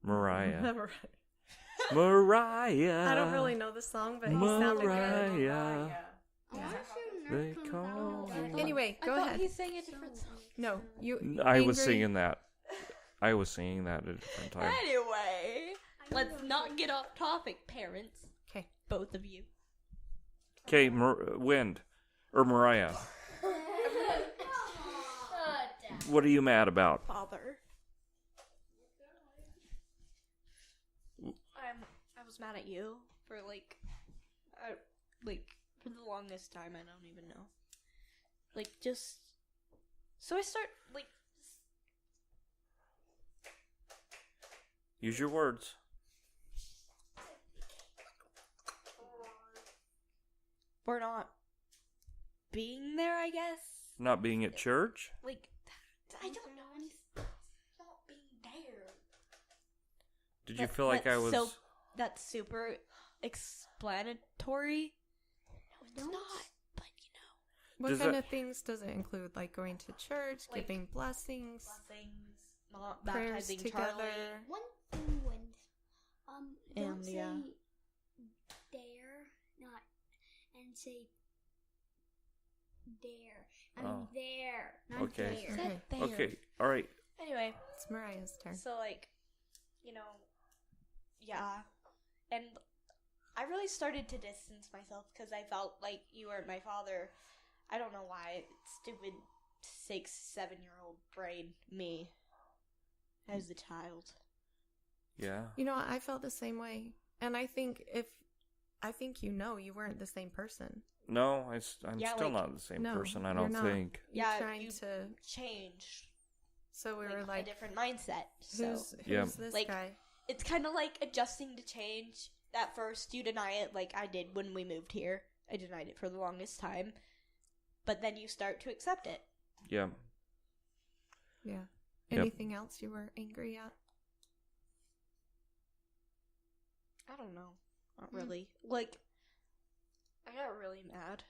Mariah. Right. Mariah. I don't really know the song, but he sounded good. Mariah. I Yeah. They call you. Anyway, go I thought ahead. he sang a different song. No, you. I was angry- singing that. I was singing that at a different time. Anyway, let's not get off topic, parents. Okay. Both of you. Okay, Wind or Mariah, what are you mad about? Father. I was mad at you for for the longest time. I don't even know. So I start Use your words. for not being there. I guess Not being at church? I don't know. Not being there. Did you feel like I was... That's super explanatory. No, it's not. But What Does kind that- of things does it include? Like going to church, Like- giving blessings, blessings, not prayers baptizing together. Charlie. One thing when don't And, say yeah. dare, not and say dare. I Oh. mean there, not Okay. there. Okay. There. Okay, all right. Anyway, It's Mariah's turn. so yeah, and I really started to distance myself because I felt like you weren't my father. I don't know why. Stupid 6-7-year-old brain me as a child. Yeah. You know, I felt the same way, and I think you weren't the same person. No, I'm Yeah, still like- not the same No, person, I you're don't not. think. You're Yeah, trying you- to. Changed. So we like, were like, a different mindset. So who's Yeah. this Like- guy? it's kind of like adjusting to change. At first, you deny it, like I did when we moved here. I denied it for the longest time, but then you start to accept it. Yeah. Yeah. Yep. Anything else you were angry at? I don't know. Not really. Like, I got really mad.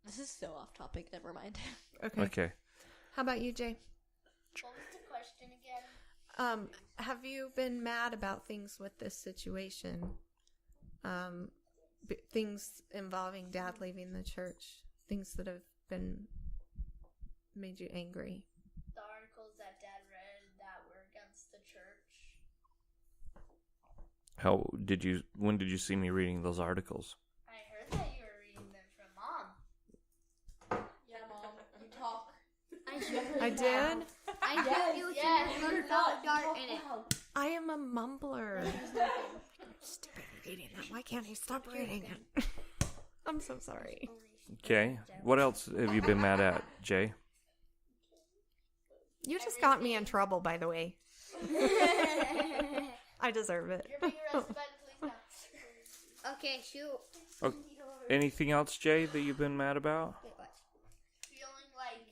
This is so off topic. Never mind. Okay. Okay. How about you, Jay? What was the question again? Have you been mad about things with this situation? Things involving Dad leaving the church. Things that have made you angry. The articles that Dad read that were against the church. When did you see me reading those articles? I heard that you were reading them from Mom. Yeah, Mom. You talk. I did? I heard you without dart in it. I am a mumbler. Stupid reading that. Why can't I stop reading it? I'm so sorry. Okay. What else have you been mad at, Jay? You just got me in trouble, by the way. I deserve it. You're being arrested by the police Okay, shoot. Oh, anything else, Jay, that you've been mad about? Wait, what? Feeling like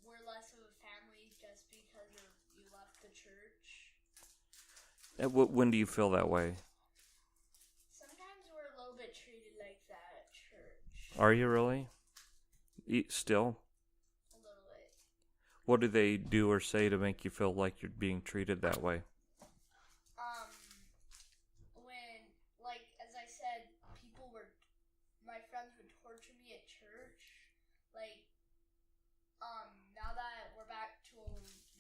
we're less of a family just because you left the church. When do you feel that way? Sometimes we're a little bit treated like that at church. Are you really? Still? A little bit. What do they do or say to make you feel like you're being treated that way? When, like, as I said, my friends would torture me at church. Like, now that we're back to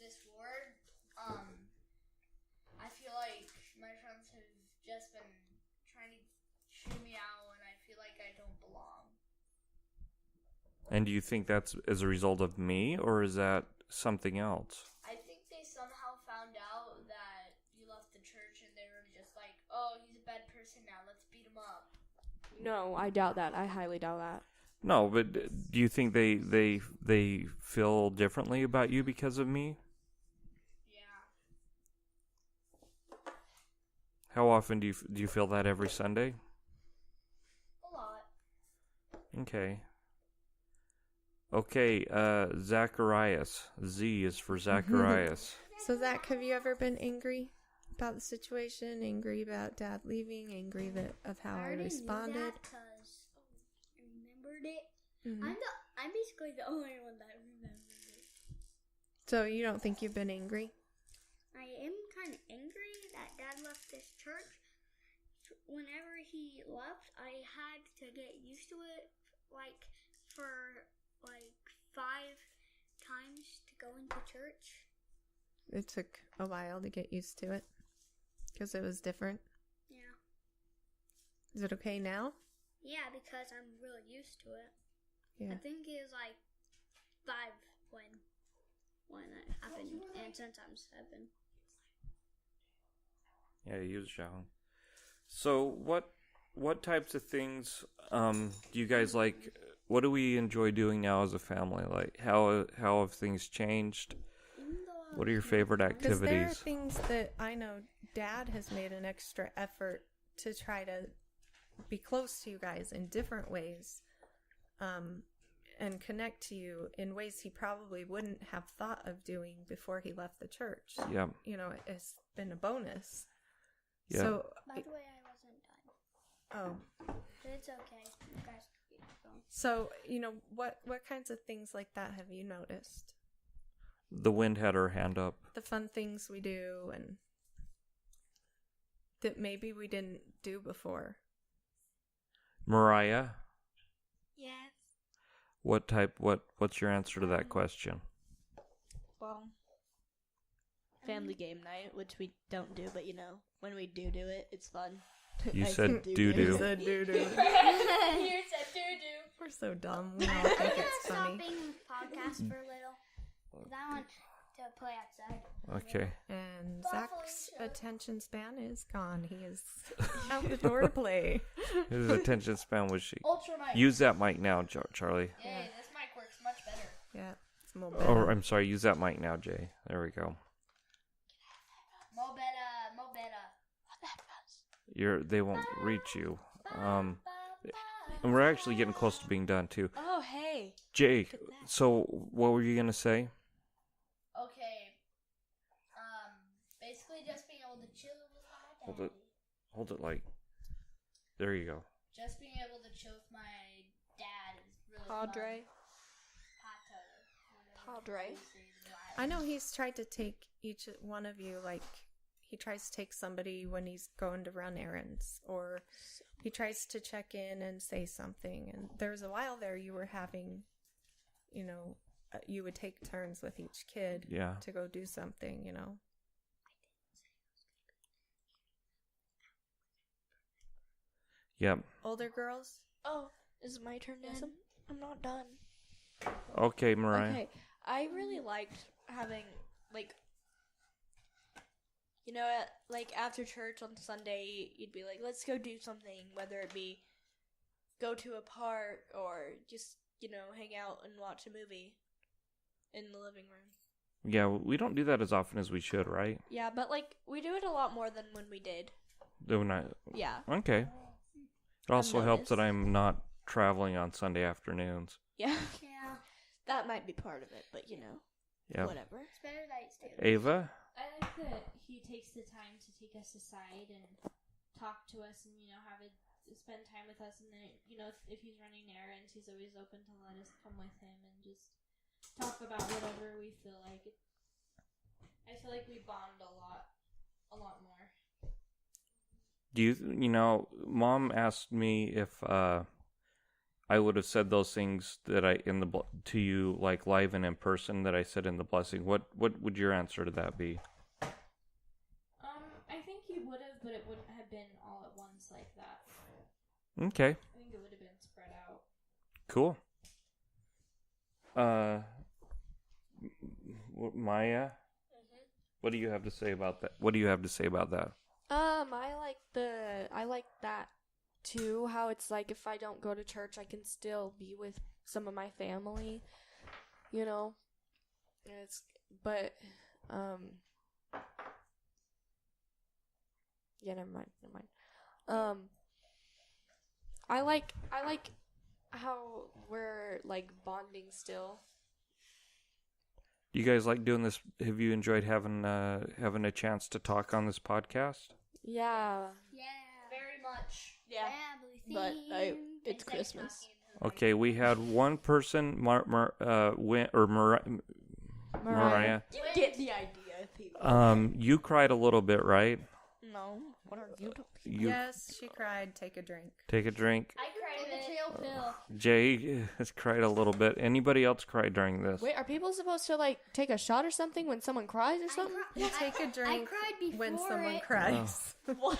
this ward, I feel like my friends have just been trying to chew me out, and I feel like I don't belong. And do you think that's as a result of me, or is that something else? I think they somehow found out that you left the church, and they were just like, "Oh, he's a bad person now. Let's beat him up." No, I doubt that. I highly doubt that. No, but do you think they feel differently about you because of me? Yeah. How often do you feel that every Sunday? A lot. Okay. Okay, Zacharias. Z is for Zacharias. So, Zach, have you ever been angry about the situation? Angry about Dad leaving? Angry of how I already responded? knew that 'cause I remembered it. Mhm. I'm basically the only one that remembers it. So, you don't think you've been angry? I am kind of angry that Dad left this church. Whenever he left, I had to get used to it, like, for, like, 5 times to go into church. It took a while to get used to it because it was different. Yeah. Is it okay now? Yeah, because I'm really used to it. Yeah. I think it was, like, 5 when that happened, and sometimes 7. Yeah, he was young. So what types of things do you guys like? What do we enjoy doing now as a family? Like how have things changed? What are your favorite Because there are activities? things that I know Dad has made an extra effort to try to be close to you guys in different ways, and connect to you in ways he probably wouldn't have thought of doing before he left the church. Yeah. You know, it's been a bonus. Yeah. So, By the way, I wasn't done. oh, But it's okay. You guys can keep going. so you know what kinds of things like that have you noticed? The wind had her hand up. The fun things we do and that maybe we didn't do before. Mariah, Yes. what's your answer to that question? Well, family game night, which we don't do, but when we do it, it's fun. You I said do doo-doo. You said doo-doo. You said doo-doo. We're so dumb. We all think it's funny. Stopping podcast for a little. 'Cause I want to play outside. Okay. And Bye, Zach's Felicia. attention span is gone. He is out the door to play. His attention span was she. Ultra mic. Use that mic now, Charlie. Yay, this mic works much better. Yeah, it's more Or better. I'm sorry, use that mic now, Jay. There we go. Mo better, mo better. They won't reach you. And we're actually getting close to being done too. Oh, hey. Jay, so what were you gonna say? Okay. Basically just being able to chill with my Hold daddy. it. Hold it like. There you go. Just being able to chill with my dad is really Padre. fun. Padre. I know he's tried to take each one of you, like, he tries to take somebody when he's going to run errands, or he tries to check in and say something. And there was a while there you were having, you would take turns with each kid Yeah. to go do something, Yep. Older girls? Oh, is it my turn then? I'm not done. Okay, Mariah. Okay, I really liked having, after church on Sunday, you'd be like, let's go do something, whether it be go to a park or just, hang out and watch a movie in the living room. Yeah, we don't do that as often as we should, right? Yeah, but, we do it a lot more than when we did. Do not. Yeah. Okay. It also helps that noticed. I'm not traveling on Sunday afternoons. Yeah, Yeah. that might be part of it, but Yeah. whatever. It's better that it's stay. Ava? I like that he takes the time to take us aside and talk to us and, have it spend time with us. And then, if he's running errands, he's always open to let us come with him and just talk about whatever we feel like. I feel like we bond a lot more. Do Mom asked me if I would have said those things that to you like live and in person that I said in the blessing. What would your answer to that be? I think you would have, but it wouldn't have been all at once like that. Okay, I think it would have been spread out. cool. Maya, what do you have to say about that? What do you have to say about that? I like that too. How it's like if I don't go to church, I can still be with some of my family. Yeah, never mind. I like how we're like bonding still. Do you guys like doing this? Have you enjoyed having a chance to talk on this podcast? Yeah. Yeah. Very much. Yeah, Family but theme. it's Christmas. Okay, we had one person, Mariah. You get the idea, people. You cried a little bit, right? No, what are you talking? Yes, she cried. Take a drink. Take a drink. I cried Take a a bit. chill pill. Jay has cried a little bit. Anybody else cried during this? Wait, are people supposed to like take a shot or something when someone cries or something? You take a drink cried before when someone it. cries. What?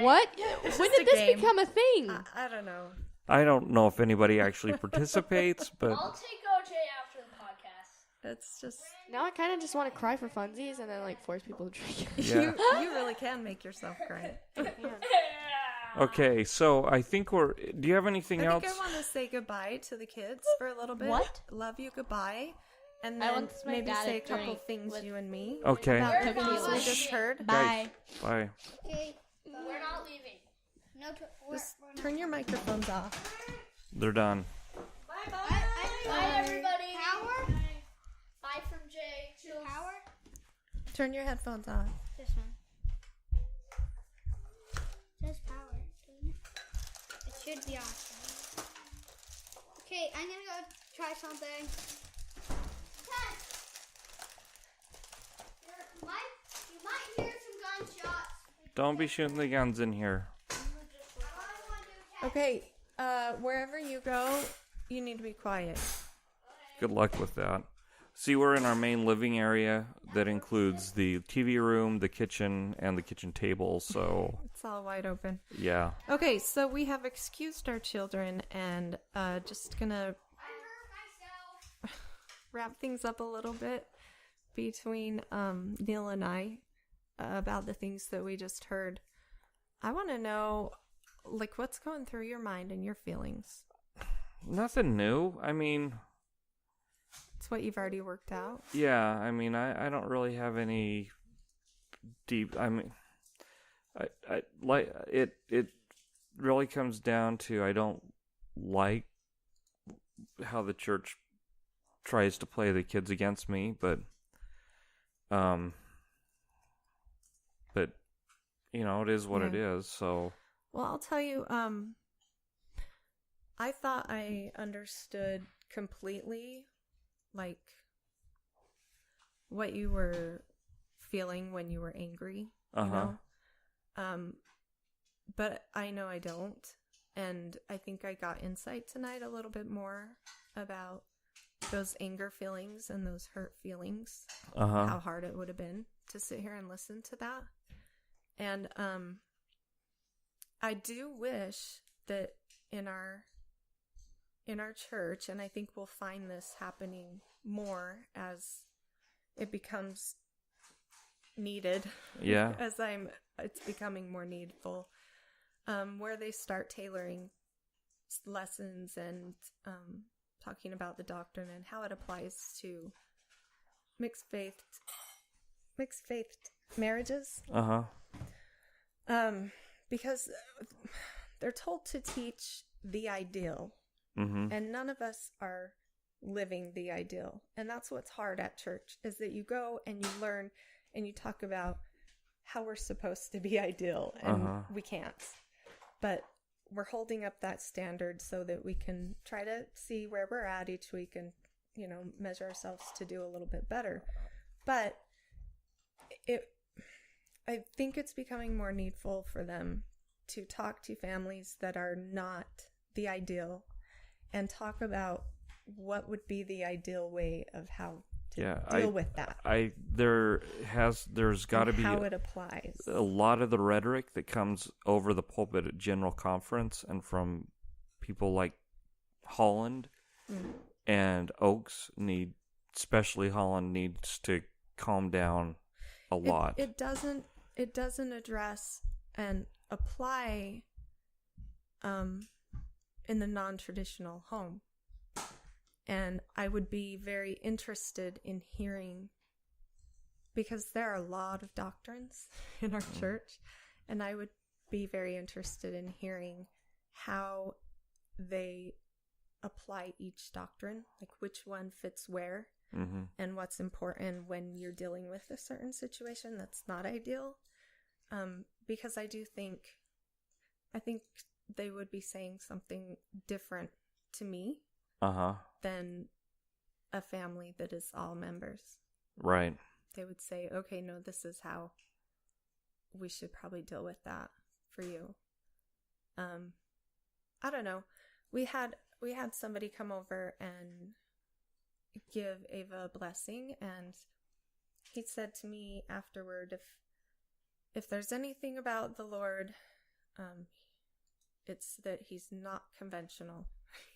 What? It's When just did a this game. become a thing? I don't know. I don't know if anybody actually participates, but I'll take OJ after the podcast. It's just Now I kind of just want to cry for funsies and then like force people to drink. yeah. you really can make yourself cry. Okay, so I think do you have anything I else? think I want to say goodbye to the kids for a little bit. What? Love you, goodbye. And I then want my maybe dad say a to couple drink things, with- you and me. Okay. About the We're things we not just heard. Bye. Bye. Okay. We're not leaving. No, Just turn your microphones off. They're done. Bye, everybody. Power? Bye from Jay. Power? Turn your headphones off. This one. It says power, doesn't it? It should be off. Okay, I'm gonna go try something. You might hear some gunshots. Don't be shooting the guns in here. Okay, wherever you go, you need to be quiet. Good luck with that. See, we're in our main living area that includes the TV room, the kitchen, and the kitchen table. So, It's all wide open. yeah. Okay, so we have excused our children and just gonna wrap things up a little bit between Neil and I about the things that we just heard. I want to know, like, what's going through your mind and your feelings. Nothing new. I mean, It's what you've already worked out. yeah. I mean, I don't really have any deep. I mean, I like it. It really comes down to I don't like how the church tries to play the kids against me, but it is what it is. So Well, I'll tell you, I thought I understood completely, like, what you were feeling when you were angry, you know? But I know I don't, and I think I got insight tonight a little bit more about those anger feelings and those hurt feelings, how hard it would have been to sit here and listen to that. And I do wish that in our church, and I think we'll find this happening more as it becomes needed. yeah. It's becoming more needful, where they start tailoring lessons and talking about the doctrine and how it applies to mixed faith marriages. Uh-huh. Because they're told to teach the ideal, Mm-hmm. and none of us are living the ideal. And that's what's hard at church, is that you go and you learn and you talk about how we're supposed to be ideal, and we can't. But we're holding up that standard so that we can try to see where we're at each week and, you know, measure ourselves to do a little bit better. But I think it's becoming more needful for them to talk to families that are not the ideal and talk about what would be the ideal way of how to deal with that. There's got to be how it applies. a lot of the rhetoric that comes over the pulpit at General Conference and from people like Holland and Oaks especially Holland needs to calm down a lot. It doesn't address and apply in the non-traditional home. And I would be very interested in hearing, because there are a lot of doctrines in our church, and I would be very interested in hearing how they apply each doctrine, like which one fits where, and what's important when you're dealing with a certain situation that's not ideal. Because I think they would be saying something different to me than a family that is all members. Right. They would say, okay, no, this is how we should probably deal with that for you. I don't know. We had somebody come over and give Ava a blessing, and he said to me afterward, if there's anything about the Lord, it's that he's not conventional.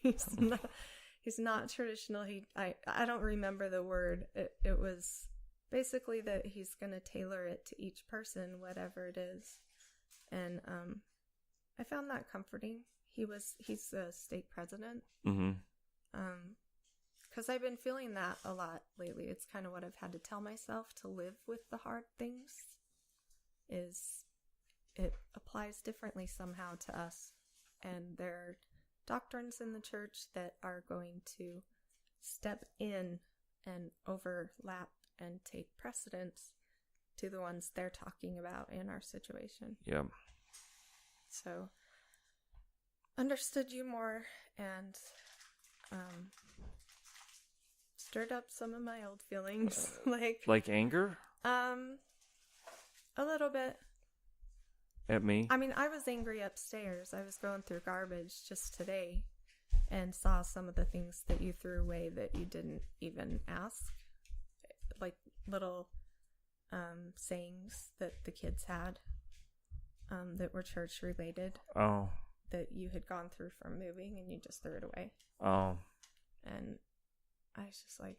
He's not traditional. I don't remember the word. It was basically that he's going to tailor it to each person, whatever it is. And I found that comforting. He's a state president. Because I've been feeling that a lot lately. It's kind of what I've had to tell myself, to live with the hard things. Is it applies differently somehow to us. And there are doctrines in the church that are going to step in and overlap and take precedence to the ones they're talking about in our situation. Yeah. So, understood you more, and stirred up some of my old feelings. Like anger? A little bit. At me? I mean, I was angry upstairs. I was going through garbage just today and saw some of the things that you threw away that you didn't even ask. Like little sayings that the kids had that were church related. Oh. That you had gone through from moving, and you just threw it away. Oh. And I was just like,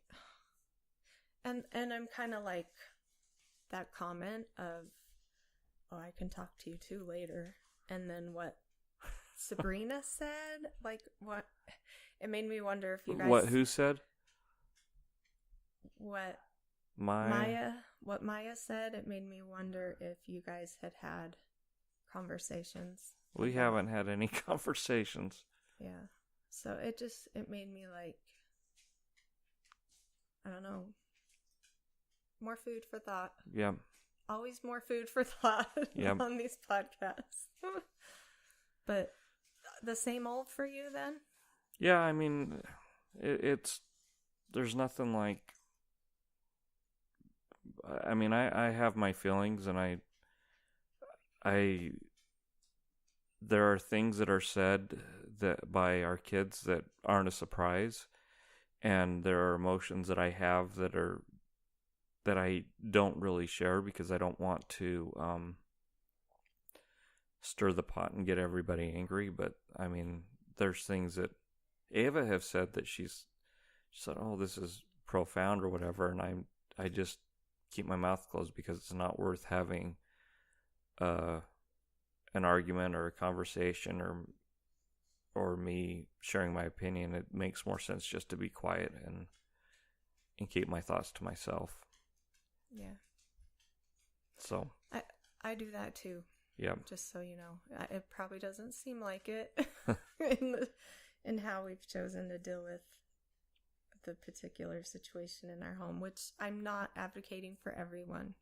and I'm kind of like that comment of, oh, I can talk to you too later. And then what Sabrina said, like what, it made me wonder if you guys. Who said? What Maya said, it made me wonder if you guys had conversations. We haven't had any conversations. Yeah. So it made me like, I don't know, more food for thought. Yeah. Always more food for thought on these podcasts. But the same old for you then? Yeah, I mean, there's nothing like, I mean, I have my feelings, and there are things that are said that by our kids that aren't a surprise, and there are emotions that I have that I don't really share because I don't want to stir the pot and get everybody angry. But I mean, there's things that Ava have said that she said, oh, this is profound or whatever, and I just keep my mouth closed because it's not worth having an argument or a conversation or me sharing my opinion. It makes more sense just to be quiet and keep my thoughts to myself. Yeah. So I do that too. Yep. Just so you know, it probably doesn't seem like it in how we've chosen to deal with the particular situation in our home, which I'm not advocating for everyone.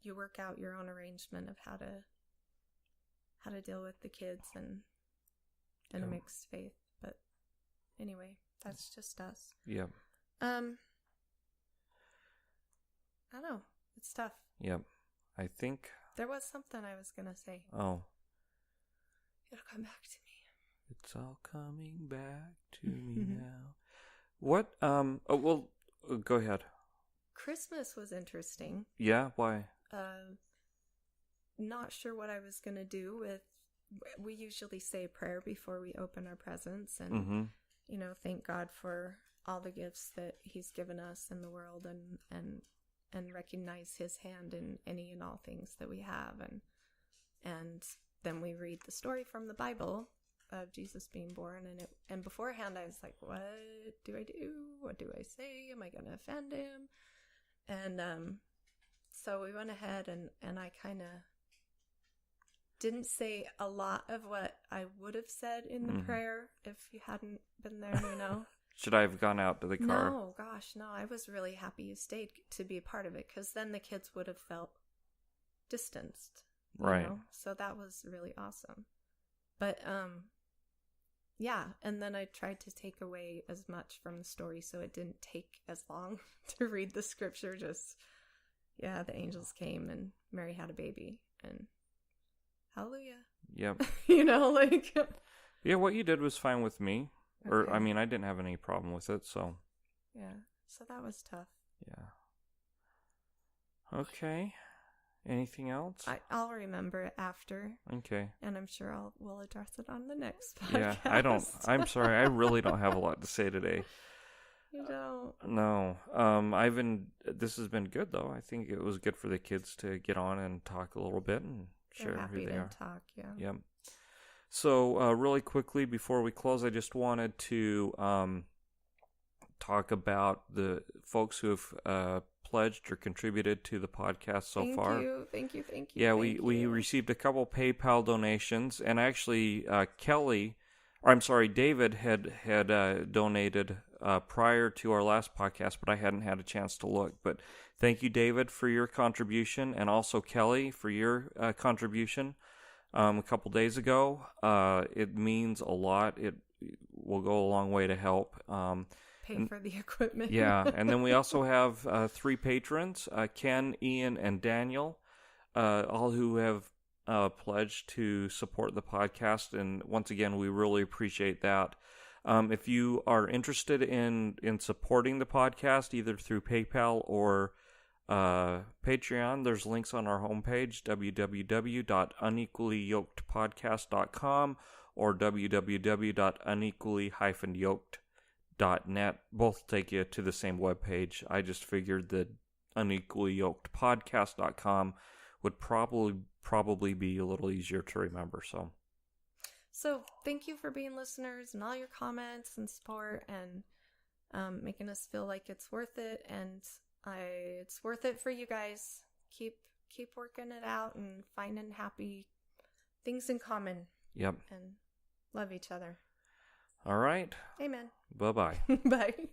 You work out your own arrangement of how to deal with the kids and in a mixed faith. But anyway, that's just us. Yep. I don't know. It's tough. Yep. I think There was something I was gonna say. Oh. It'll come back to me. It's all coming back to me now. What? Well, go ahead. Christmas was interesting. Yeah. Why? Not sure what I was gonna do with. We usually say a prayer before we open our presents, and thank God for all the gifts that He's given us in the world, and recognize His hand in any and all things that we have, and then we read the story from the Bible of Jesus being born, and beforehand I was like, what do I do? What do I say? Am I going to offend Him? And so we went ahead, and I kind of didn't say a lot of what I would have said in the prayer if you hadn't been there, Should I have gone out to the car? No, gosh, no. I was really happy you stayed to be a part of it, because then the kids would have felt distanced. Right. So that was really awesome. But, yeah. And then I tried to take away as much from the story so it didn't take as long to read the scripture. Just, the angels came and Mary had a baby, and hallelujah. Yep. Yeah, what you did was fine with me. Okay. Or, I didn't have any problem with it, so. Yeah. So that was tough. Yeah. Okay. Anything else? I'll remember it after. Okay. And I'm sure we'll address it on the next podcast. Yeah, I'm sorry, I really don't have a lot to say today. You don't? No. This has been good, though. I think it was good for the kids to get on and talk a little bit and share who they are. Talk, yeah. Yep. So, really quickly, before we close, I just wanted to talk about the folks who have pledged or contributed to the podcast so far. Thank you. Yeah, we received a couple PayPal donations, and actually, David had donated prior to our last podcast, but I hadn't had a chance to look. But thank you, David, for your contribution, and also Kelly for your contribution. A couple days ago. It means a lot. It will go a long way to help. Pay for the equipment. Yeah, and then we also have 3 patrons, Ken, Ian, and Daniel, all who have pledged to support the podcast, and once again, we really appreciate that. If you are interested in supporting the podcast, either through PayPal or Patreon, there's links on our homepage, www.unequallyyoked.podcast.com or www.unequally-yoked.net. Both take you to the same webpage. I just figured that unequallyyokedpodcast.com would probably be a little easier to remember. So thank you for being listeners and all your comments and support and making us feel like it's worth it, and it's worth it for you guys. Keep working it out and finding happy things in common. Yep. And love each other. All right. Amen. Bye-bye. Bye.